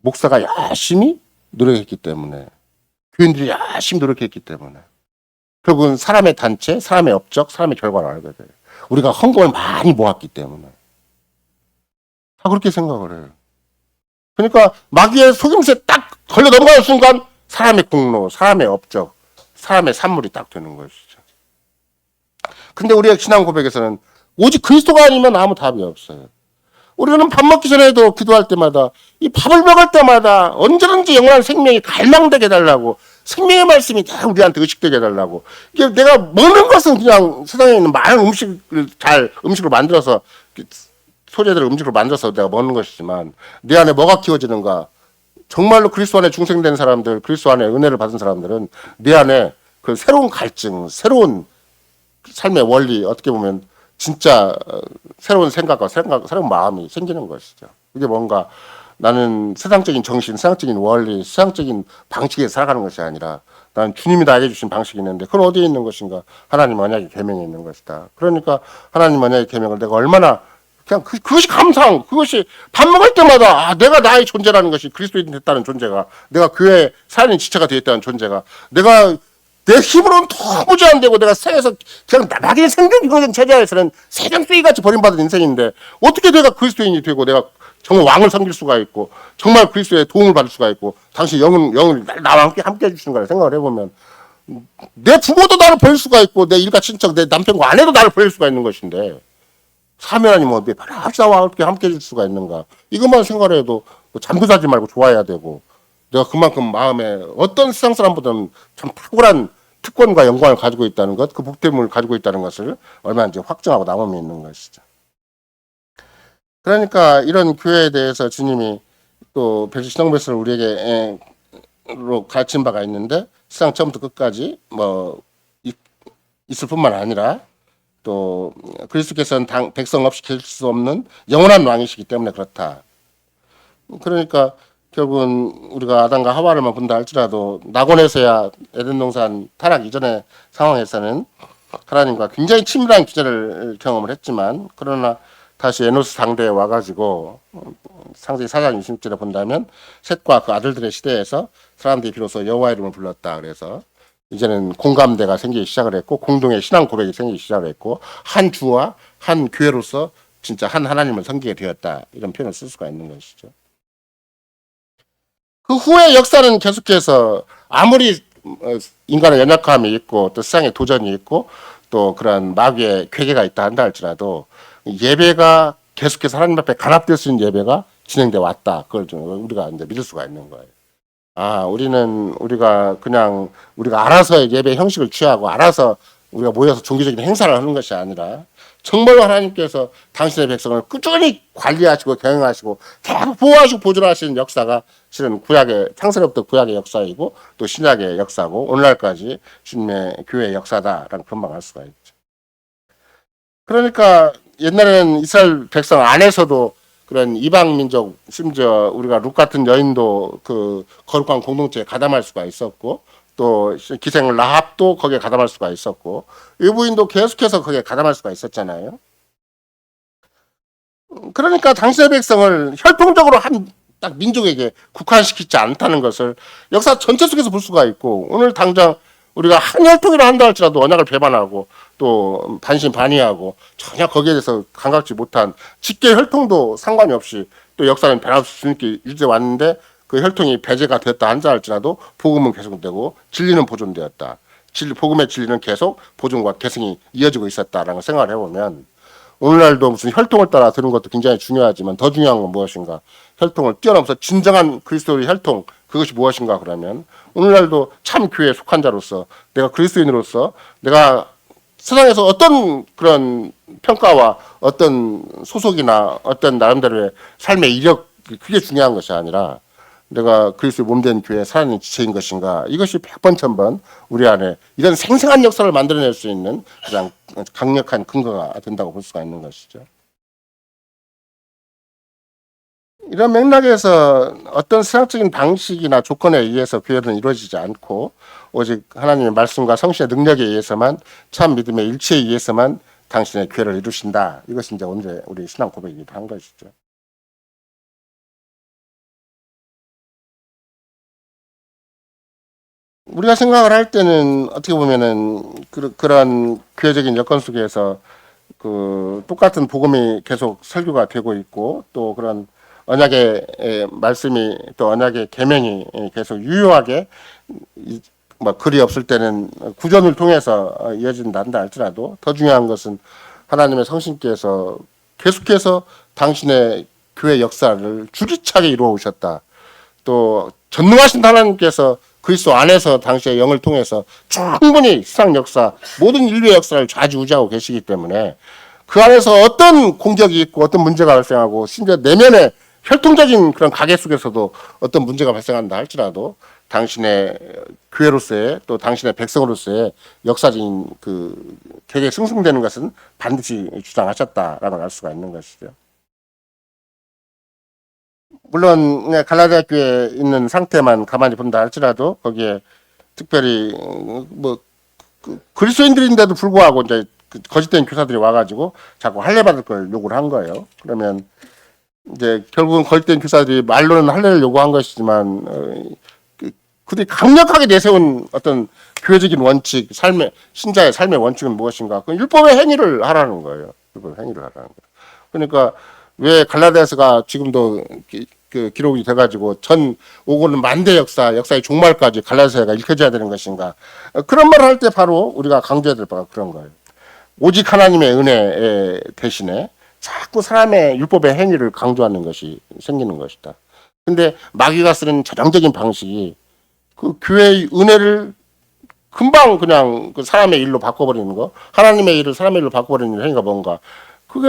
목사가 열심히 노력했기 때문에, 교인들이 열심히 노력했기 때문에, 결국은 사람의 단체, 사람의 업적, 사람의 결과를 알게 돼요. 우리가 헌금을 많이 모았기 때문에. 다 그렇게 생각을 해요. 그러니까 마귀의 속임수에 딱 걸려 넘어가는 순간 사람의 공로, 사람의 업적, 사람의 산물이 딱 되는 것이죠. 근데 우리의 신앙 고백에서는 오직 그리스도가 아니면 아무 답이 없어요. 우리는 밥 먹기 전에도 기도할 때마다 이 밥을 먹을 때마다 언제든지 영원한 생명이 갈망되게 해달라고 생명의 말씀이 다 우리한테 의식되게 해달라고 이게 내가 먹는 것은 그냥 세상에 있는 많은 음식으로 만들어서 소재들을 음식으로 만들어서 내가 먹는 것이지만 내 안에 뭐가 키워지는가 정말로 그리스도 안에 중생된 사람들 그리스도 안에 은혜를 받은 사람들은 내 안에 그 새로운 갈증 새로운 삶의 원리 어떻게 보면 진짜 새로운 생각과 새로운 마음이 생기는 것이죠. 이게 뭔가 나는 세상적인 정신, 세상적인 원리, 세상적인 방식에 살아가는 것이 아니라 나는 주님이 나에게 주신 방식이 있는데 그건 어디에 있는 것인가? 하나님 언약의 계명에 있는 것이다. 그러니까 하나님 언약의 계명을 내가 얼마나 그냥 그것이 감상, 그것이 밥 먹을 때마다 내가 나의 존재라는 것이 그리스도인이 됐다는 존재가 내가 교회 살인 지체가 되었다는 존재가 내가 내 힘으로는 도무지 안 되고 내가 세에서 그냥 나중에 생존 체제에서는 세상쓰기 같이 버림받은 인생인데 어떻게 내가 그리스도인이 되고 내가 정말 왕을 섬길 수가 있고 정말 그리스도의 도움을 받을 수가 있고 당신 영을 나와 함께 해주시는 거라 생각을 해보면 내 부모도 나를 버릴 수가 있고 내 일가 친척 내 남편과 아내도 나를 버릴 수가 있는 것인데 사면하니 뭐 바라지 나와 함께 해줄 수가 있는가 이것만 생각을 해도 잠도 자지 말고 좋아해야 되고 내가 그만큼 마음에 어떤 세상 사람보다는 참 탁월한 특권과 영광을 가지고 있다는 것, 그 복됨을 가지고 있다는 것을 얼마나 확증하고 남음이 있는 것이죠. 그러니까 이런 교회에 대해서 주님이 또 신앙배설을 우리에게 가르친 바가 있는데 세상 처음부터 끝까지 있을 뿐만 아니라 또 그리스도께서는 백성 없이 계실 수 없는 영원한 왕이시기 때문에 그렇다. 그러니까 결국은 우리가 아담과 하와를만 본다 할지라도 낙원에서야 에덴 동산 타락 이전의 상황에서는 하나님과 굉장히 친밀한 기절을 경험을 했지만 그러나 다시 에노스 상대에 와가지고 창세기 4장 20절에 본다면 셋과 그 아들들의 시대에서 사람들이 비로소 여호와 이름을 불렀다. 그래서 이제는 공감대가 생기기 시작을 했고 공동의 신앙 고백이 생기기 시작을 했고 한 주와 한 교회로서 진짜 한 하나님을 섬기게 되었다. 이런 표현을 쓸 수가 있는 것이죠. 그 후의 역사는 계속해서 아무리 인간의 연약함이 있고 또 세상의 도전이 있고 또 그런 마귀의 괴계가 있다 한다 할지라도 예배가 계속해서 하나님 앞에 간합될 수 있는 예배가 진행돼 왔다. 그걸 좀 우리가 이제 믿을 수가 있는 거예요. 우리가 알아서 예배 형식을 취하고 알아서 우리가 모여서 종교적인 행사를 하는 것이 아니라 정말로 하나님께서 당신의 백성을 꾸준히 관리하시고 경영하시고 계속 보호하시고 보존하시는 역사가 실은 창세로부터 구약의 역사이고 또 신약의 역사고 오늘날까지 주님의 교회의 역사다라는 그런 말을 할 수가 있죠. 그러니까 옛날에는 이스라엘 백성 안에서도 그런 이방 민족 심지어 우리가 룻 같은 여인도 그 거룩한 공동체에 가담할 수가 있었고 또 기생 라합도 거기에 가담할 수가 있었고 유부인도 계속해서 거기에 가담할 수가 있었잖아요. 그러니까 당신의 백성을 혈통적으로 한 딱 민족에게 국한시키지 않다는 것을 역사 전체 속에서 볼 수가 있고 오늘 당장 우리가 한 혈통이라 한다 할지라도 언약을 배반하고 또 반신반의하고 전혀 거기에 대해서 감각지 못한 직계 혈통도 상관이 없이 또 역사는 변할 수 있게 유지해 왔는데 그 혈통이 배제가 되었다 한다 할지라도 복음은 계속되고 진리는 보존되었다. 복음의 진리는 계속 보존과 계승이 이어지고 있었다라는 걸 생각을 해보면 오늘날도 무슨 혈통을 따라 드는 것도 굉장히 중요하지만 더 중요한 건 무엇인가? 혈통을 뛰어넘어서 진정한 그리스도의 혈통, 그것이 무엇인가 그러면 오늘날도 참 교회에 속한 자로서 내가 그리스도인으로서 내가 세상에서 어떤 그런 평가와 어떤 소속이나 어떤 나름대로의 삶의 이력, 그게 중요한 것이 아니라 내가 그리스도의 몸된 교회의 살아있는 지체인 것인가, 이것이 100번 1000번 우리 안에 이런 생생한 역사를 만들어낼 수 있는 가장 강력한 근거가 된다고 볼 수가 있는 것이죠. 이런 맥락에서 어떤 세상적인 방식이나 조건에 의해서 교회는 이루어지지 않고 오직 하나님의 말씀과 성신의 능력에 의해서만, 참 믿음의 일치에 의해서만 당신의 교회를 이루신다. 이것이 이제 오늘의 우리 신앙 고백이기도 한 것이죠. 우리가 생각을 할 때는 어떻게 보면은 그런 교회적인 여건 속에서 그 똑같은 복음이 계속 설교가 되고 있고 또 그런 언약의 말씀이 또 언약의 계명이 계속 유효하게 뭐 글이 없을 때는 구전을 통해서 이어진다 할지라도 더 중요한 것은 하나님의 성신께서 계속해서 당신의 교회 역사를 줄기차게 이루어 오셨다. 또 전능하신 하나님께서 그리스도 안에서 당시의 영을 통해서 충분히 세상 역사, 모든 인류의 역사를 좌지우지하고 계시기 때문에 그 안에서 어떤 공격이 있고 어떤 문제가 발생하고 심지어 내면의 혈통적인 그런 가계 속에서도 어떤 문제가 발생한다 할지라도 당신의 교회로서의 또 당신의 백성으로서의 역사적인 그 계획에 승승되는 것은 반드시 주장하셨다라고 알 수가 있는 것이죠. 물론 갈라디아 교회에 있는 상태만 가만히 본다 할지라도 거기에 특별히 뭐 그리스도인들인데도 불구하고 이제 거짓된 교사들이 와가지고 자꾸 할례 받을 걸 요구를 한 거예요. 그러면 이제 결국은 거짓된 교사들이 말로는 할례를 요구한 것이지만 그들이 강력하게 내세운 어떤 교회적인 원칙, 신자의 삶의 원칙은 무엇인가? 그 율법의 행위를 하라는 거예요. 율법의 행위를 하라는 거예요. 그러니까 왜 갈라디아서가 지금도 그 기록이 돼가지고 전 오고는 만대 역사의 종말까지 갈라디아서가 읽혀져야 되는 것인가? 그런 말을 할 때 바로 우리가 강조해야 될 바가 그런 거예요. 오직 하나님의 은혜 대신에 자꾸 사람의 율법의 행위를 강조하는 것이 생기는 것이다. 근데 마귀가 쓰는 전형적인 방식이 그 교회의 은혜를 금방 그냥 그 사람의 일로 바꿔버리는 거, 하나님의 일을 사람의 일로 바꿔버리는 행위가 뭔가, 그게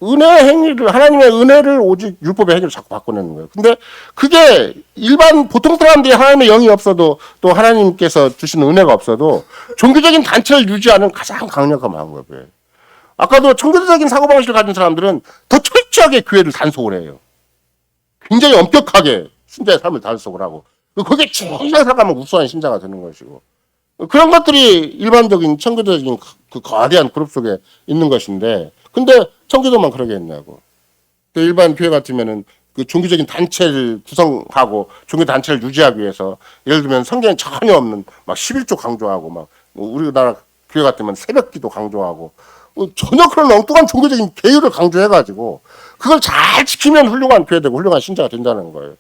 은혜의 행위를, 하나님의 은혜를 오직 율법의 행위를 자꾸 바꿔내는 거예요. 근데 그게 일반 보통 사람들이 하나님의 영이 없어도 또 하나님께서 주시는 은혜가 없어도 종교적인 단체를 유지하는 가장 강력한 방법이에요. 아까도 청교도적인 사고방식을 가진 사람들은 더 철저하게 교회를 단속을 해요. 굉장히 엄격하게 신자의 삶을 단속을 하고 거기에 제일 살아가면 우수한 신자가 되는 것이고, 그런 것들이 일반적인 청교도적인 그 거대한 그룹 속에 있는 것인데, 근데 청교도만 그러게 했냐고. 일반 교회 같으면은 그 종교적인 단체를 구성하고 종교 단체를 유지하기 위해서 예를 들면 성경에 전혀 없는 막 11조 강조하고 막 우리나라 교회 같으면 새벽기도 강조하고 전혀 그런 엉뚱한 종교적인 계율을 강조해가지고 그걸 잘 지키면 훌륭한 교회 되고 훌륭한 신자가 된다는 거예요.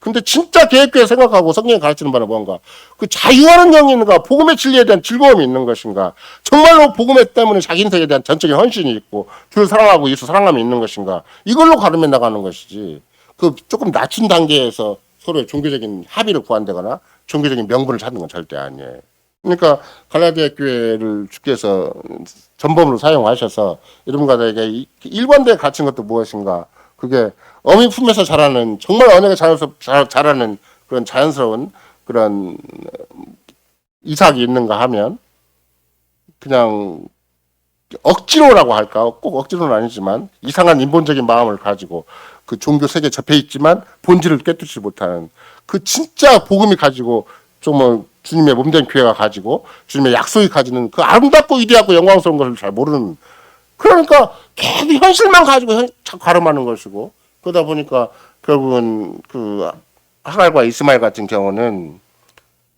근데 진짜 계획교회 생각하고 성경이 가르치는 바는 뭔가? 그 자유하는 영이 있는가? 복음의 진리에 대한 즐거움이 있는 것인가? 정말로 복음의 때문에 자기 인생에 대한 전적인 헌신이 있고 주를 사랑하고 예수 사랑함이 있는 것인가? 이걸로 가르며 나가는 것이지. 그 조금 낮춘 단계에서 서로의 종교적인 합의를 구한다거나 종교적인 명분을 찾는 건 절대 아니에요. 그러니까 갈라디아 교회를 주께서 전범으로 사용하셔서 여러분과에게 일관되게 갖춘 것도 무엇인가? 그게 어미 품에서 자라는 정말 언약에 자라는 그런 자연스러운 그런 이삭이 있는가 하면 그냥 억지로라고 할까? 꼭 억지로는 아니지만 이상한 인본적인 마음을 가지고 그 종교 세계에 접해 있지만 본질을 깨뜨리지 못하는 그 진짜 복음이 가지고 좀 주님의 몸된 교회가 가지고 주님의 약속이 가지는 그 아름답고 위대하고 영광스러운 것을 잘 모르는, 그러니까 계속 현실만 가지고 가름하는 것이고, 그러다 보니까 결국은 그 하갈과 이스마엘 같은 경우는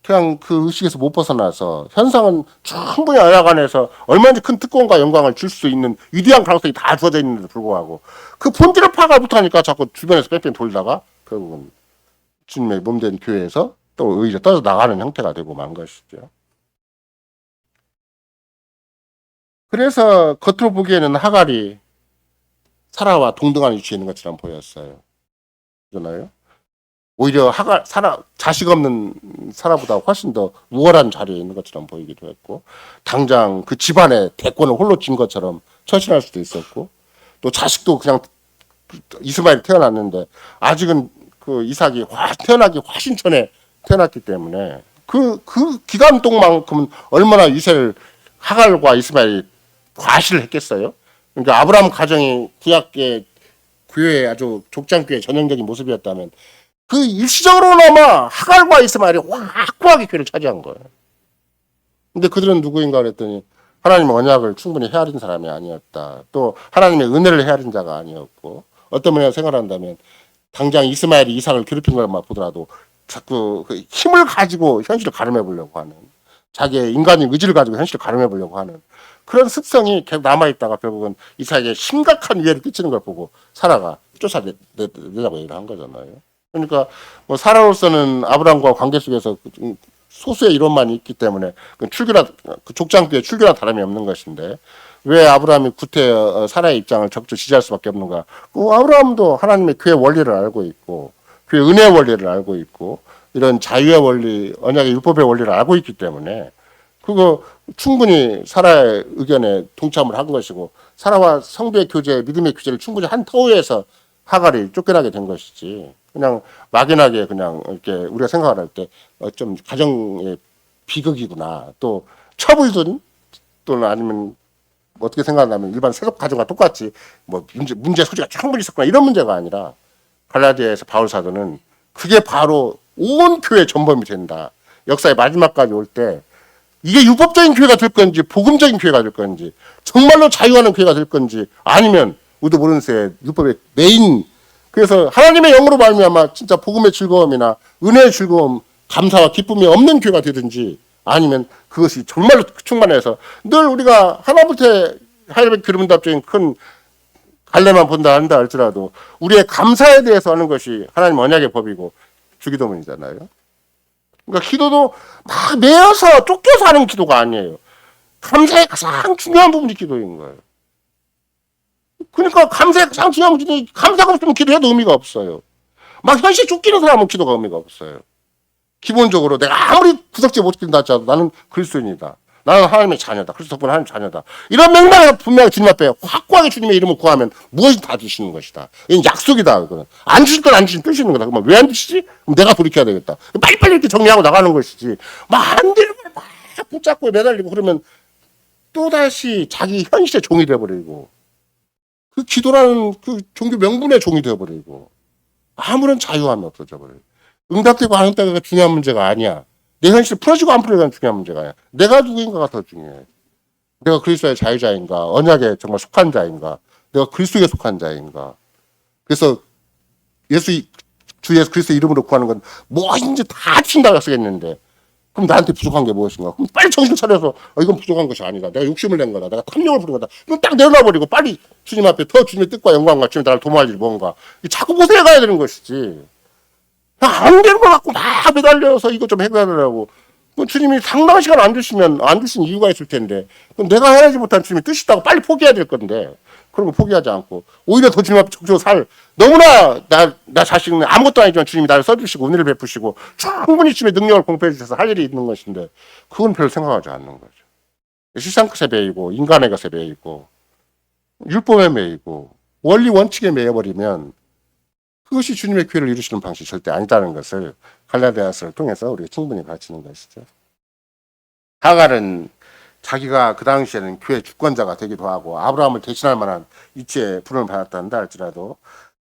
그냥 그 의식에서 못 벗어나서 현상은 충분히 언약 안에서 얼마든지 큰 특권과 영광을 줄 수 있는 위대한 가능성이 다 주어져 있는데도 불구하고 그 본질을 파악을 못하니까 자꾸 주변에서 뺑뺑 돌다가 결국은 주님의 몸된 교회에서 또 오히려 떨어져 나가는 형태가 되고 만 것이죠. 그래서 겉으로 보기에는 하갈이 사라와 동등한 위치에 있는 것처럼 보였어요. 그러나요? 오히려 자식 없는 사라보다 훨씬 더 우월한 자리에 있는 것처럼 보이기도 했고, 당장 그 집안의 대권을 홀로 쥔 것처럼 처신할 수도 있었고, 또 자식도 그냥 이스마엘이 태어났는데 아직은 그 이삭이 태어나기 훨씬 전에 태어났기 때문에 그 기간 동안만큼은 얼마나 이세를 하갈과 이스마엘이 과시를 했겠어요. 그러니까 아브라함 가정이 구약의 교회의 아주 족장교회의 전형적인 모습이었다면 그 일시적으로나마 하갈과 이스마엘이 확고하게 교회를 차지한 거예요. 근데 그들은 누구인가 그랬더니 하나님의 언약을 충분히 헤아린 사람이 아니었다. 또 하나님의 은혜를 헤아린 자가 아니었고, 어떤 면에서 생각한다면 당장 이스마엘이 이삭을 괴롭힌 것만 보더라도 자꾸 그 힘을 가지고 현실을 가름해 보려고 하는, 자기의 인간의 의지를 가지고 현실을 가름해 보려고 하는 그런 습성이 계속 남아있다가 결국은 이삭에게 심각한 위해를 끼치는 걸 보고 사라가 쫓아내자고 얘기를 한 거잖아요. 그러니까 뭐 사라로서는 아브라함과 관계 속에서 소수의 이론만 있기 때문에 그 족장교의 출교나 다름이 없는 것인데, 왜 아브라함이 구태 사라의 입장을 적극 지지할 수밖에 없는가? 아브라함도 하나님의 교회 원리를 알고 있고, 교회 은혜의 원리를 알고 있고, 이런 자유의 원리, 언약의 율법의 원리를 알고 있기 때문에 그거 충분히 사라의 의견에 동참을 한 것이고, 사라와 성도의 교제, 믿음의 교제를 충분히 한 터위에서 하갈이 쫓겨나게 된 것이지, 그냥 막연하게 그냥 이렇게 우리가 생각을 할 때 좀 가정의 비극이구나, 또 처불든 또는 아니면 어떻게 생각하냐면 일반 세속 가정과 똑같이 뭐 문제 소지가 충분히 있었구나, 이런 문제가 아니라 갈라디아에서 바울 사도는 그게 바로 온 교회 전범이 된다. 역사의 마지막까지 올 때 이게 율법적인 교회가 될 건지 복음적인 교회가 될 건지, 정말로 자유하는 교회가 될 건지, 아니면 우리도 모르는 새 율법의 메인, 그래서 하나님의 영으로 말미암아 진짜 복음의 즐거움이나 은혜의 즐거움, 감사와 기쁨이 없는 교회가 되든지, 아니면 그것이 정말로 충만해서 늘 우리가 하나부터 하나님의 기름답적인 큰 갈래만 본다 한다 할지라도 우리의 감사에 대해서 하는 것이 하나님 언약의 법이고 주기도문이잖아요. 그러니까 기도도 막 매여서 쫓겨서 하는 기도가 아니에요. 감사의 가장 중요한 부분이 기도인 거예요. 그러니까 감사의 가장 중요한 부분이, 감사가 없으면 기도해도 의미가 없어요. 막 현실 쫓기는 사람은 기도가 의미가 없어요. 기본적으로 내가 아무리 구석지 못 지킨다 하더라도 나는 그리스도인이다, 나는 하나님의 자녀다, 그리스도 덕분에 하나님의 자녀다, 이런 맥락에서 분명히 주님 앞에 확고하게 주님의 이름을 구하면 무엇이 다 주시는 것이다. 이건 약속이다. 그거는 안 주실 건 안 주신 뜻이는 거다. 그러면 왜 안 주시지? 그럼 내가 돌이켜야 되겠다. 빨리빨리 이렇게 정리하고 나가는 것이지, 막 안 되는 걸 막 붙잡고 매달리고 그러면 또다시 자기 현실의 종이 되어버리고, 그 기도라는 그 종교 명분의 종이 되어버리고, 아무런 자유함이 없어져 버려요. 응답되고 안 응답되고가 중요한 문제가 아니야. 내 현실이 풀어지고 안 풀어지고가 중요한 문제가 아니야. 내가 누구인가가 더 중요해. 내가 그리스도의 자유자인가, 언약에 정말 속한 자인가, 내가 그리스도에 속한 자인가. 그래서 주 예수 그리스도 이름으로 구하는 건 뭐든지 다 친다고 쓰겠는데, 그럼 나한테 부족한 게 무엇인가? 그럼 빨리 정신 차려서 이건 부족한 것이 아니다, 내가 욕심을 낸 거다, 내가 탐욕을 부린 거다, 그럼 딱 내려놔버리고 빨리 주님 앞에 더 주님의 뜻과 영광과 주님 나를 도모할 일이 뭔가, 자꾸 고생해 가야 되는 것이지. 안 되는 거 갖고 막 매달려서 이거 좀 해결하려고. 주님이 상당한 시간 안 주시면 안 주신 이유가 있을 텐데, 그럼 내가 해야지 못한 주님이 뜻이 있다고 빨리 포기해야 될 건데, 그런 거 포기하지 않고 오히려 더 주님 앞에 적극적으로 너무나 나 자신은 아무것도 아니지만 주님이 나를 써주시고 은혜를 베푸시고 충분히 주님의 능력을 공표해 주셔서 할 일이 있는 것인데, 그건 별로 생각하지 않는 거죠. 세상 것에 매이고 인간의 것에 매이고 율법에 매이고 원리 원칙에 매여버리면 그것이 주님의 교회를 이루시는 방식이 절대 아니다는 것을 갈라디아서를 통해서 우리가 충분히 가르치는 것이죠. 하갈은 자기가 그 당시에는 교회 주권자가 되기도 하고 아브라함을 대신할 만한 위치에 부름을 받았다는다 할지라도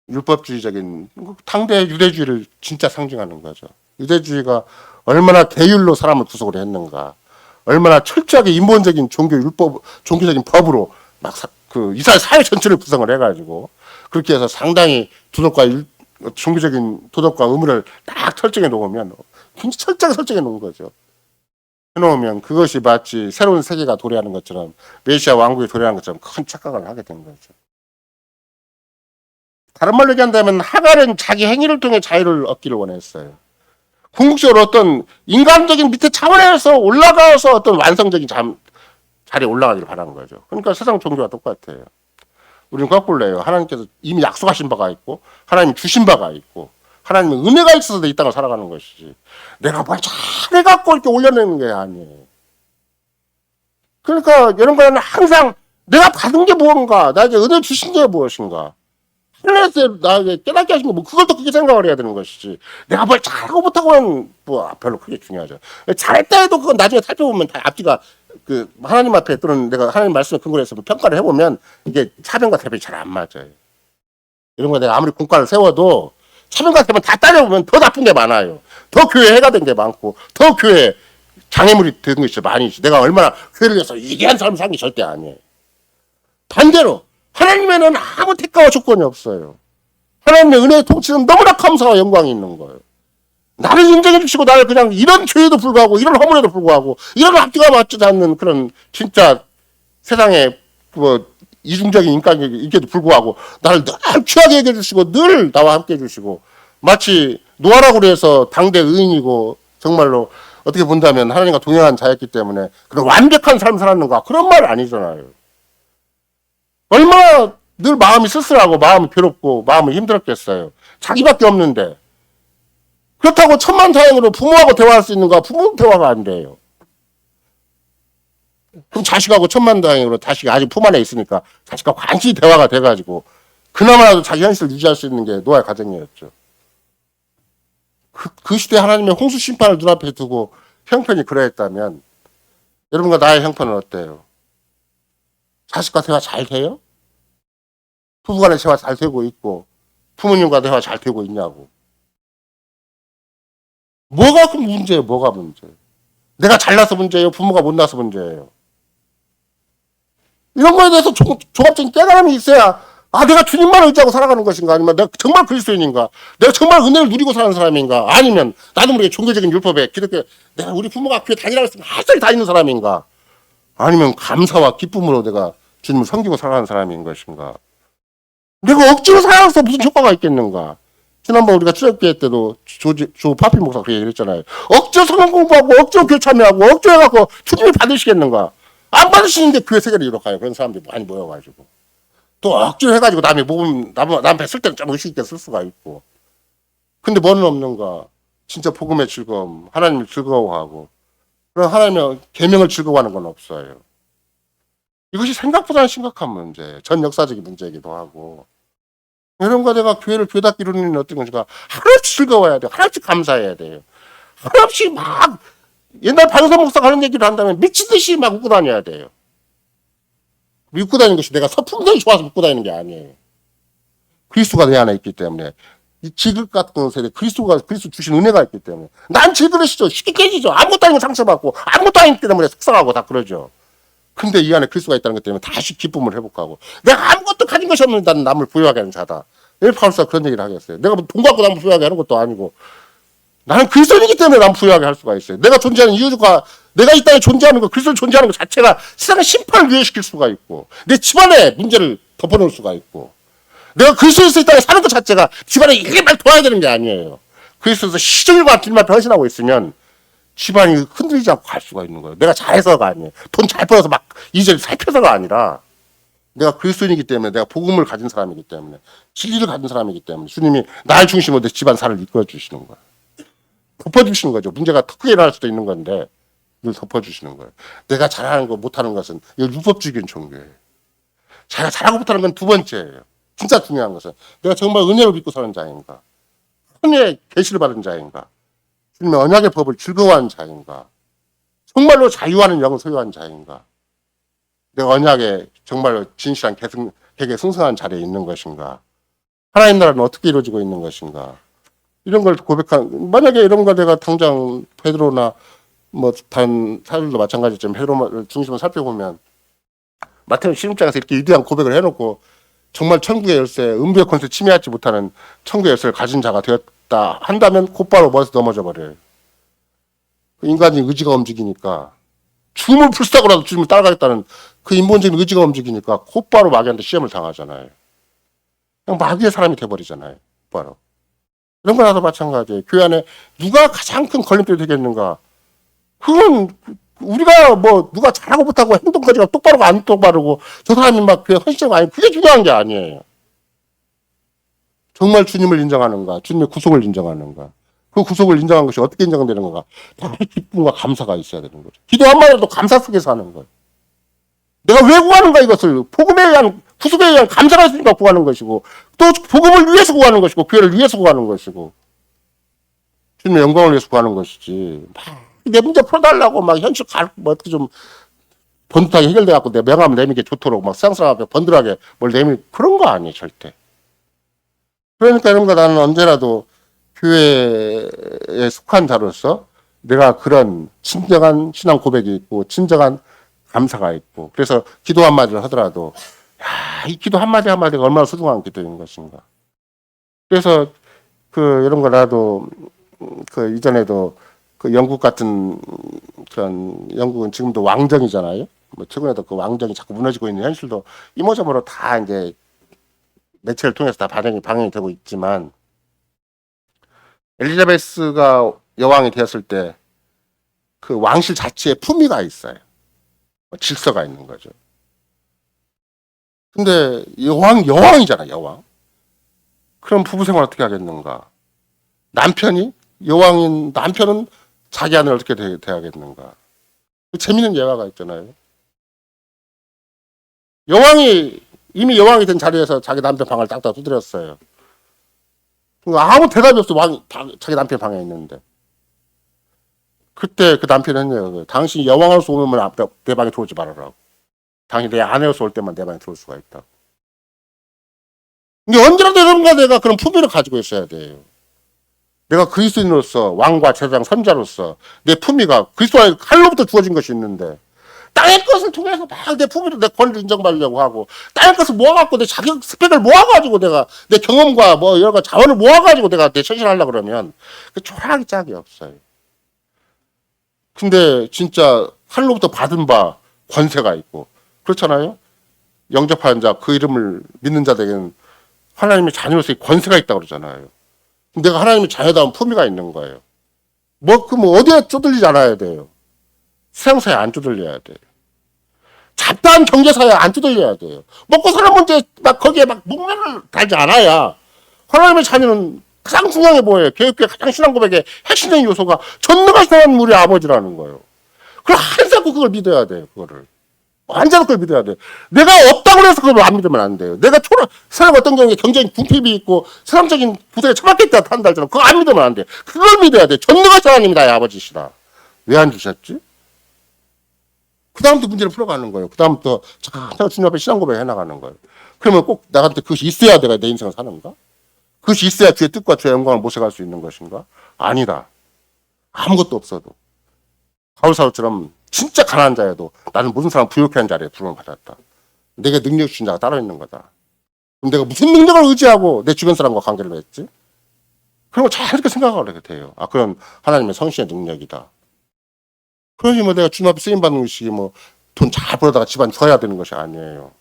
율법주의적인 당대 유대주의를 진짜 상징하는 거죠. 유대주의가 얼마나 계율로 사람을 구속을 했는가, 얼마나 철저하게 인본적인 종교적인 법으로 막 그 이스라엘 사회 전체를 구성을 해가지고 그렇게 해서 상당히 종교적인 도덕과 의무를 딱 설정해 놓으면 굉장히 철저하게 설정해 놓은 거죠. 해놓으면 그것이 마치 새로운 세계가 도래하는 것처럼 메시아 왕국이 도래하는 것처럼 큰 착각을 하게 된 거죠. 다른 말로 얘기한다면 하갈은 자기 행위를 통해 자유를 얻기를 원했어요. 궁극적으로 어떤 인간적인 밑에 차원에서 올라가서 어떤 완성적인 자리에 올라가기를 바라는 거죠. 그러니까 세상 종교와 똑같아요. 우리는 거꾸로 해요. 하나님께서 이미 약속하신 바가 있고 하나님이 주신 바가 있고 하나님의 은혜가 있어서 이 땅을 살아가는 것이지 내가 뭘 잘해갖고 이렇게 올려내는 게 아니에요. 그러니까 이런 거는 항상 내가 받은 게 무언가 나에게 은혜 주신 게 무엇인가 하나님께서 나에게 깨닫게 하신 거 뭐 그걸 또 그렇게 생각을 해야 되는 것이지 내가 뭘 잘하고 못하고는 뭐 별로 크게 중요하죠. 잘했다 해도 그건 나중에 살펴보면 다 앞뒤가 그 하나님 앞에 또는 내가 하나님 말씀에 근거로 해서 평가를 해보면 이게 차변과 대변이 잘 안 맞아요. 이런 거 내가 아무리 공과를 세워도 차변과 대변 다 따져보면 더 나쁜 게 많아요. 더 교회에 해가 된 게 많고 더 교회에 장애물이 된 것이 많이 있지. 내가 얼마나 교회를 위해서 위대한 삶을 산 게 절대 아니에요. 반대로 하나님에는 아무 택가와 조건이 없어요. 하나님의 은혜의 통치는 너무나 감사와 영광이 있는 거예요. 나를 인정해 주시고 나를 그냥 이런 죄에도 불구하고 이런 허물에도 불구하고 이런 앞뒤가 맞지 않는 그런 진짜 세상에 뭐 이중적인 인간에게도 불구하고 나를 늘 귀하게 여겨 주시고 늘 나와 함께 해 주시고 마치 노아라고 해서 당대 의인이고 정말로 어떻게 본다면 하나님과 동행한 자였기 때문에 그런 완벽한 삶을 살았는가 그런 말 아니잖아요. 얼마나 늘 마음이 쓸쓸하고 마음이 괴롭고 마음이 힘들었겠어요. 자기밖에 없는데 그렇다고 천만다행으로 부모하고 대화할 수 있는가? 부모 대화가 안 돼요. 그럼 자식하고 천만다행으로 자식이 아직 품 안에 있으니까 자식과 관시 대화가 돼가지고 그나마라도 자기 현실을 유지할 수 있는 게 노아의 가정이었죠. 그 시대에 하나님의 홍수 심판을 눈앞에 두고 형편이 그러했다면 여러분과 나의 형편은 어때요? 자식과 대화 잘 돼요? 부부간의 대화 잘 되고 있고 부모님과 대화 잘 되고 있냐고. 뭐가 그 문제예요? 뭐가 문제예요? 내가 잘나서 문제예요? 부모가 못나서 문제예요? 이런 거에 대해서 종합적인 깨달음이 있어야 내가 주님만 의지하고 살아가는 것인가 아니면 내가 정말 그리스도인인가 내가 정말 은혜를 누리고 사는 사람인가 아니면 나도 모르게 종교적인 율법에 기독교 내가 우리 부모가 교회 다니라고 했으면 하루 다니는 사람인가 아니면 감사와 기쁨으로 내가 주님을 섬기고 살아가는 사람인 것인가 내가 억지로 살아서 무슨 효과가 있겠는가 지난번 우리가 출애굽기회 때도 조 파피 목사 그 얘기를 했잖아요. 억지로 성경 공부하고 억지로 교회 참여하고 억지로 해갖고 주님이 받으시겠는가? 안 받으시는데 교회 세계를 이룩하요. 그런 사람들이 많이 모여가지고 또 억지로 해가지고 남이 몸 남 배 쓸 때는 좀 의식 있게 쓸 수가 있고. 근데 뭐는 없는가? 진짜 복음의 즐거움, 하나님을 즐거워하고 그런 하나님의 계명을 즐거워하는 건 없어요. 이것이 생각보다는 심각한 문제예요. 전 역사적인 문제이기도 하고. 여러분과 내가 교회를 교회답게 이루는 어떤 것인가 하나씩 즐거워야 돼요. 하나씩 감사해야 돼요. 하나씩 막 옛날 반사 목사가 하는 얘기를 한다면 미친 듯이 막 웃고 다녀야 돼요. 웃고 다니는 것이 내가 서풍성이 좋아서 웃고 다니는 게 아니에요. 그리스도가 내 안에 있기 때문에 이 지극 같은 것에 그리스도 주신 은혜가 있기 때문에 난 질그릇이죠. 쉽게 깨지죠. 아무것도 아닌 상처받고 아무것도 아닌 때문에 속상하고 다 그러죠. 근데 이 안에 그리스도가 있다는 것 때문에 다시 기쁨을 회복하고 내가 아무것도 가진 것이 없는 나는 남을 부유하게 하는 자다. 왜 파울스가 그런 얘기를 하겠어요? 내가 돈 갖고 남을 부유하게 하는 것도 아니고 나는 그리스도이기 때문에 남을 부유하게 할 수가 있어요. 내가 존재하는 이유가 내가 이 땅에 존재하는 거 그리스도를 존재하는 것 자체가 세상의 심판을 유예시킬 수가 있고 내 집안의 문제를 덮어놓을 수가 있고 내가 그리스도에서 이 땅에 사는 것 자체가 집안에 이게 말 도와야 되는 게 아니에요. 그리스도에서 시종일관 주님 앞에 헌신하고 있으면 집안이 흔들리지 않고 갈 수가 있는 거예요. 내가 잘해서가 아니에요. 돈 잘 벌어서 막 이제 살펴서가 아니라 내가 그리스도인이기 때문에 내가 복음을 가진 사람이기 때문에 진리를 가진 사람이기 때문에 주님이 날 중심으로 집안 살을 이끌어 주시는 거예요. 덮어주시는 거죠. 문제가 더 크게 일어날 수도 있는 건데 늘 덮어주시는 거예요. 내가 잘하는 거 못하는 것은 이거 율법적인 종교예요. 제가 잘하고 못하는 건 두 번째예요. 진짜 중요한 것은 내가 정말 은혜를 믿고 사는 자인가 은혜의 계시를 받은 자인가 주님의 언약의 법을 즐거워하는 자인가 정말로 자유하는 영을 소유한 자인가 내가 언약에 정말로 진실한 객에 승승한 자리에 있는 것인가 하나님 나라는 어떻게 이루어지고 있는 것인가 이런 걸 만약에 이런 걸 내가 당장 베드로나 뭐 다른 사람들도 마찬가지지만 베드로 중심으로 살펴보면 마태복음 16장에서 이렇게 위대한 고백을 해놓고 정말 천국의 열쇠, 은부의 권세 침해하지 못하는 천국의 열쇠를 가진 자가 되었다 한다면 곧바로 멀어서 넘어져 버려요. 인간적인 의지가 움직이니까 죽음을 불사고라도 주님을 따라가겠다는 그 인본적인 의지가 움직이니까 곧바로 마귀한테 시험을 당하잖아요. 그냥 마귀의 사람이 돼버리잖아요. 곧바로. 이런 거나도 마찬가지예요. 교회 안에 누가 가장 큰 걸림돌이 되겠는가? 그건 우리가 뭐 누가 잘하고 못하고 행동까지가 똑바르고 안 똑바르고 저 사람이 막 교회 헌신자가 아니고 그게 중요한 게 아니에요. 정말 주님을 인정하는가? 주님의 구속을 인정하는가? 그 구속을 인정한 것이 어떻게 인정되는 건가? 다 기쁨과 감사가 있어야 되는 거죠. 기도 한마디라도 감사 속에서 하는 거예요. 내가 왜 구하는가 이것을 복음에 의한 구속에 의한 감사가 있으니까 구하는 것이고 또 복음을 위해서 구하는 것이고 교회를 위해서 구하는 것이고 주님의 영광을 위해서 구하는 것이지 막 내 문제 풀어달라고 막 현실 뭐 어떻게 좀 번듯하게 해결돼 갖고 내 명함 내미게 좋도록 막 세상사람 앞에 번들하게 뭘 내밀 그런 거 아니에요 절대. 그러니까 이런 거 나는 언제라도 교회에 속한 자로서 내가 그런 진정한 신앙 고백이 있고 진정한 감사가 있고 그래서 기도 한마디를 하더라도 야, 이 기도 한마디 한마디가 얼마나 소중한 기도인 것인가. 그래서 그 이런 거 나도 그 이전에도 그 영국 같은 그런 영국은 지금도 왕정이잖아요. 뭐 최근에도 그 왕정이 자꾸 무너지고 있는 현실도 이모저모로 다 이제 매체를 통해서 다 방영이 되고 있지만 엘리자베스가 여왕이 되었을 때 그 왕실 자체에 품위가 있어요. 질서가 있는 거죠. 근데 여왕이잖아, 여왕. 그럼 부부 생활 어떻게 하겠는가? 남편은 자기 아내를 어떻게 대하겠는가? 재밌는 예화가 있잖아요. 이미 여왕이 된 자리에서 자기 남편 방을 딱딱 두드렸어요. 아무 대답이 없어, 자기 남편 방에 있는데. 그때 그 남편이 했네요. 당신이 여왕으로서 오면 내 방에 들어오지 말아라고. 당신이 내 아내로서 올 때만 내 방에 들어올 수가 있다고. 근데 언제라도 이런가 내가 그런 품위를 가지고 있어야 돼요. 내가 그리스도인으로서 왕과 제사장 선자로서 내 품위가 그리스도의 칼로부터 주어진 것이 있는데 땅의 것을 통해서 막 내 품위로 내 권리를 인정받으려고 하고 땅의 것을 모아갖고 내 자격 스펙을 모아가지고 내가 내 경험과 뭐 여러 가지 자원을 모아가지고 내가 내 헌신하려고 그러면 그 초라하기 짝이 없어요. 근데 진짜 하늘로부터 받은 바 권세가 있고 그렇잖아요. 영접하는 자 그 이름을 믿는 자들에게는 하나님의 자녀로서의 권세가 있다고 그러잖아요. 내가 하나님의 자녀다운 품위가 있는 거예요. 그럼 어디에 쪼들리지 않아야 돼요. 세상사에 안 쪼들려야 돼요. 잡다한 경제사에 안 쪼들려야 돼요. 먹고 사는 문제 막 거기에 막 목매를 달지 않아야 하나님의 자녀는 가장 중요한 게 뭐예요? 교육의 가장 신앙 고백의 핵심적인 요소가 전능하신 우리 아버지라는 거예요. 그걸 한사코 그걸 믿어야 돼요. 그거를. 완전히 그걸 믿어야 돼요. 내가 없다고 해서 그걸 안 믿으면 안 돼요. 내가 세상 어떤 경우에 경쟁 궁핍이 있고 세상적인 부대에 처박혔다 한다 할잖아. 그거 안 믿으면 안 돼. 그걸 믿어야 돼. 전능하신 하나님이 나의 아버지시다. 왜 안 주셨지? 그 다음부터 문제를 풀어가는 거예요. 그 다음부터 내가 주님 앞에 신앙 고백 해나가는 거예요. 그러면 꼭 나한테 그것이 있어야 내가 내 인생을 사는가? 그것이 있어야 주의 뜻과 주의 영광을 모셔갈 수 있는 것인가? 아니다. 아무것도 없어도. 바울사도처럼 진짜 가난한 자여도 나는 모든 사람 부욕해 한 자리에 부름을 받았다. 내게 능력 주신 자가 따로 있는 거다. 그럼 내가 무슨 능력을 의지하고 내 주변 사람과 관계를 했지? 그런 거 잘 이렇게 생각을 하게 돼요. 그건 하나님의 성신의 능력이다. 그러니 내가 주님 앞에 쓰임받는 것이 돈 잘 벌어다가 집안 져야 되는 것이 아니에요.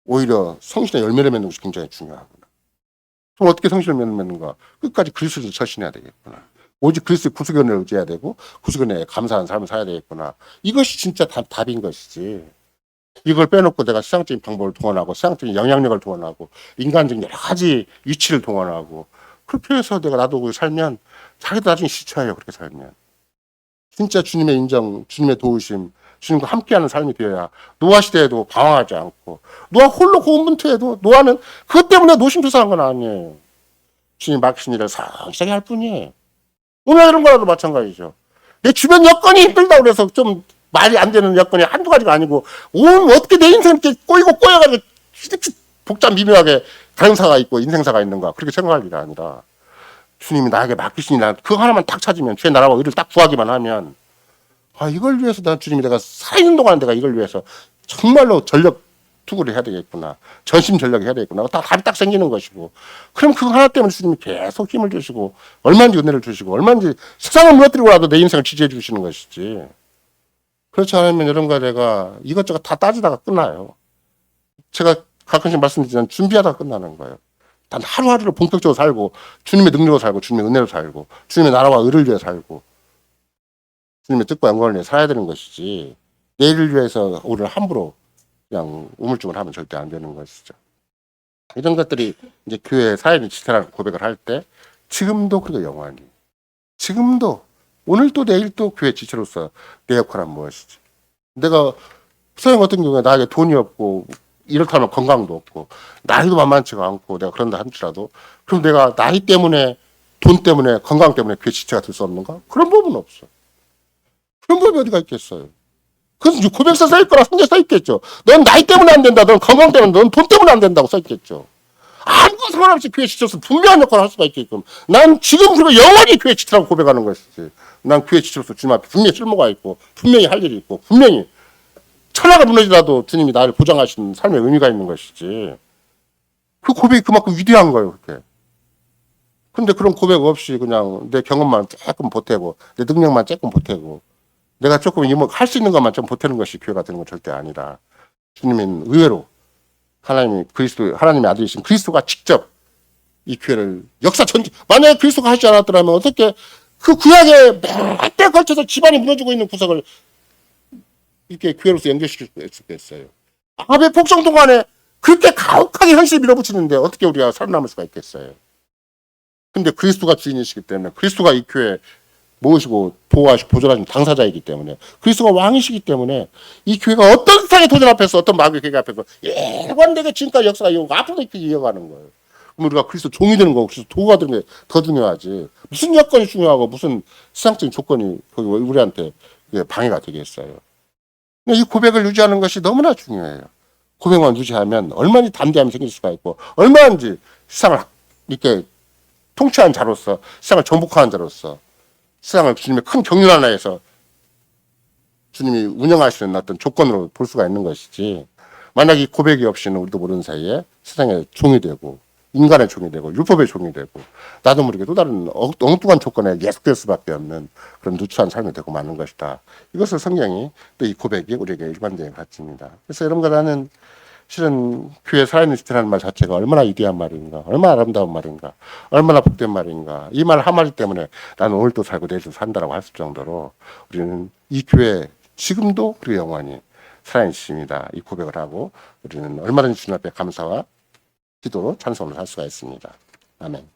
오히려 성신의 열매를 맺는 것이 굉장히 중요하구나. 그럼 어떻게 성신을 맺는가? 끝까지 그리스도를 처신해야 되겠구나. 오직 그리스도의 구속의 은혜를 의지해야 되고 구속의 은혜에 감사하는 삶을 살아야 되겠구나. 이것이 진짜 답인 것이지. 이걸 빼놓고 내가 세상적인 방법을 동원하고 세상적인 영향력을 동원하고 인간적인 여러 가지 위치를 동원하고 그렇게 해서 내가 나도 살면 자기도 나중에 시차해요. 그렇게 살면. 진짜 주님의 인정, 주님의 도우심, 주님과 함께하는 삶이 되어야 노아 시대에도 방황하지 않고 노아 홀로 고군분투해도 노아는 그것 때문에 노심초사한 건 아니에요. 주님 맡기신 일을 성실하게 할 뿐이에요. 오늘 이런 거라도 마찬가지죠. 내 주변 여건이 힘들다고 그래서 좀 말이 안 되는 여건이 한두 가지가 아니고 어떻게 내 인생 이렇게 꼬여가지고 이렇게 복잡 미묘하게 다른사가 있고 인생사가 있는가 그렇게 생각할 일이 아니라 주님이 나에게 맡기신 일 그거 하나만 딱 찾으면 주의 나라와 의를 딱 구하기만 하면 이걸 위해서 주님이 내가 살아있는 동안 내가 이걸 위해서 정말로 전력 투구를 해야 되겠구나. 전심전력 해야 되겠구나. 다 답이 딱 생기는 것이고. 그럼 그거 하나 때문에 주님이 계속 힘을 주시고 얼마든지 은혜를 주시고 얼마든지 세상을 무너뜨리고라도 내 인생을 지지해 주시는 것이지. 그렇지 않으면 여러분과 내가 이것저것 다 따지다가 끝나요. 제가 가끔씩 말씀드리지만 준비하다가 끝나는 거예요. 단 하루하루를 본격적으로 살고 주님의 능력으로 살고 주님의 은혜로 살고 주님의 나라와 의를 위해 살고 주님의 뜻과 영광을 위해 살아야 되는 것이지 내일을 위해서 오늘 함부로 그냥 우물쭈물 하면 절대 안 되는 것이죠. 이런 것들이 이제 교회 사회의 지체라는 고백을 할 때 지금도 그리고 영원히 지금도 오늘도 내일도 교회 지체로서 내 역할은 무엇이지? 내가 소형 어떤 경우에 나에게 돈이 없고 이렇다면 건강도 없고 나이도 만만치가 않고 내가 그런다 할지라도 그럼 내가 나이 때문에 돈 때문에 건강 때문에 교회 지체가 될 수 없는가? 그런 법은 없어. 그런 법이 어디가 있겠어요? 그래서 고백서 써있거나 성경 써있겠죠. 넌 나이 때문에 안 된다. 넌 건강 때문에 넌 돈 때문에 안 된다고 써있겠죠. 아무것도 상관없이 교회 지쳐서 분명한 역할을 할 수가 있게끔 난 지금 그리고 영원히 교회 지치라고 고백하는 것이지. 난 교회 지쳐서 주님 앞에 분명히 쓸모가 있고 분명히 할 일이 있고 분명히 천하가 무너지더라도 주님이 나를 보장하시는 삶의 의미가 있는 것이지. 그 고백이 그만큼 위대한 거예요. 그렇게. 근데 그런 고백 없이 그냥 내 경험만 조금 보태고 내 능력만 조금 보태고 내가 조금 할 수 있는 것만 좀 보태는 것이 교회가 되는 건 절대 아니라 주님은 의외로 하나님의 아들이신 그리스도가 직접 이 교회를 역사 전지 만약에 그리스도가 하지 않았더라면 어떻게 그 구약에 몇 대 걸쳐서 집안이 무너지고 있는 구석을 이렇게 교회로서 연결시킬 수 있겠어요. 아합의 폭성 동안에 그렇게 가혹하게 현실에 밀어붙이는데 어떻게 우리가 살아남을 수가 있겠어요. 근데 그리스도가 주인이시기 때문에 그리스도가 이 교회 모으시고 보호하시고 보존하시는 당사자이기 때문에 그리스도가 왕이시기 때문에 이 교회가 어떤 세상의 도전 앞에서 어떤 마귀의 계획 앞에서 일관되게 지금까지 역사가 이어가고 앞으로도 이렇게 이어가는 거예요. 그럼 우리가 그리스도 종이 되는 거고 그리스도 도구가 되는 게 더 중요하지. 무슨 여건이 중요하고 무슨 세상적인 조건이 거기 우리한테 방해가 되겠어요. 이 고백을 유지하는 것이 너무나 중요해요. 고백만 유지하면 얼마나 담대함이 생길 수가 있고 얼마든지 세상을 이렇게 통치한 자로서 세상을 정복하는 자로서 세상을 주님의 큰 경륜 하나에서 주님이 운영하시는 어떤 조건으로 볼 수가 있는 것이지. 만약 이 고백이 없이는 우리도 모르는 사이에 세상의 종이 되고 인간의 종이 되고 율법의 종이 되고 나도 모르게 또 다른 엉뚱한 조건에 예속될 수밖에 없는 그런 누추한 삶이 되고 마는 것이다. 이것을 성경이 또 이 고백이 우리에게 일반적인 가르칩니다. 그래서 여러분과 나는 실은 교회 살아있는 지체라는 말 자체가 얼마나 위대한 말인가, 얼마나 아름다운 말인가, 얼마나 복된 말인가. 이 말 한마디 때문에 나는 오늘도 살고 내일도 산다라고 할 정도로 우리는 이 교회 지금도 그리고 영원히 살아있습니다. 이 고백을 하고 우리는 얼마든지 주님 앞에 감사와 기도로 찬송을 할 수가 있습니다. 아멘.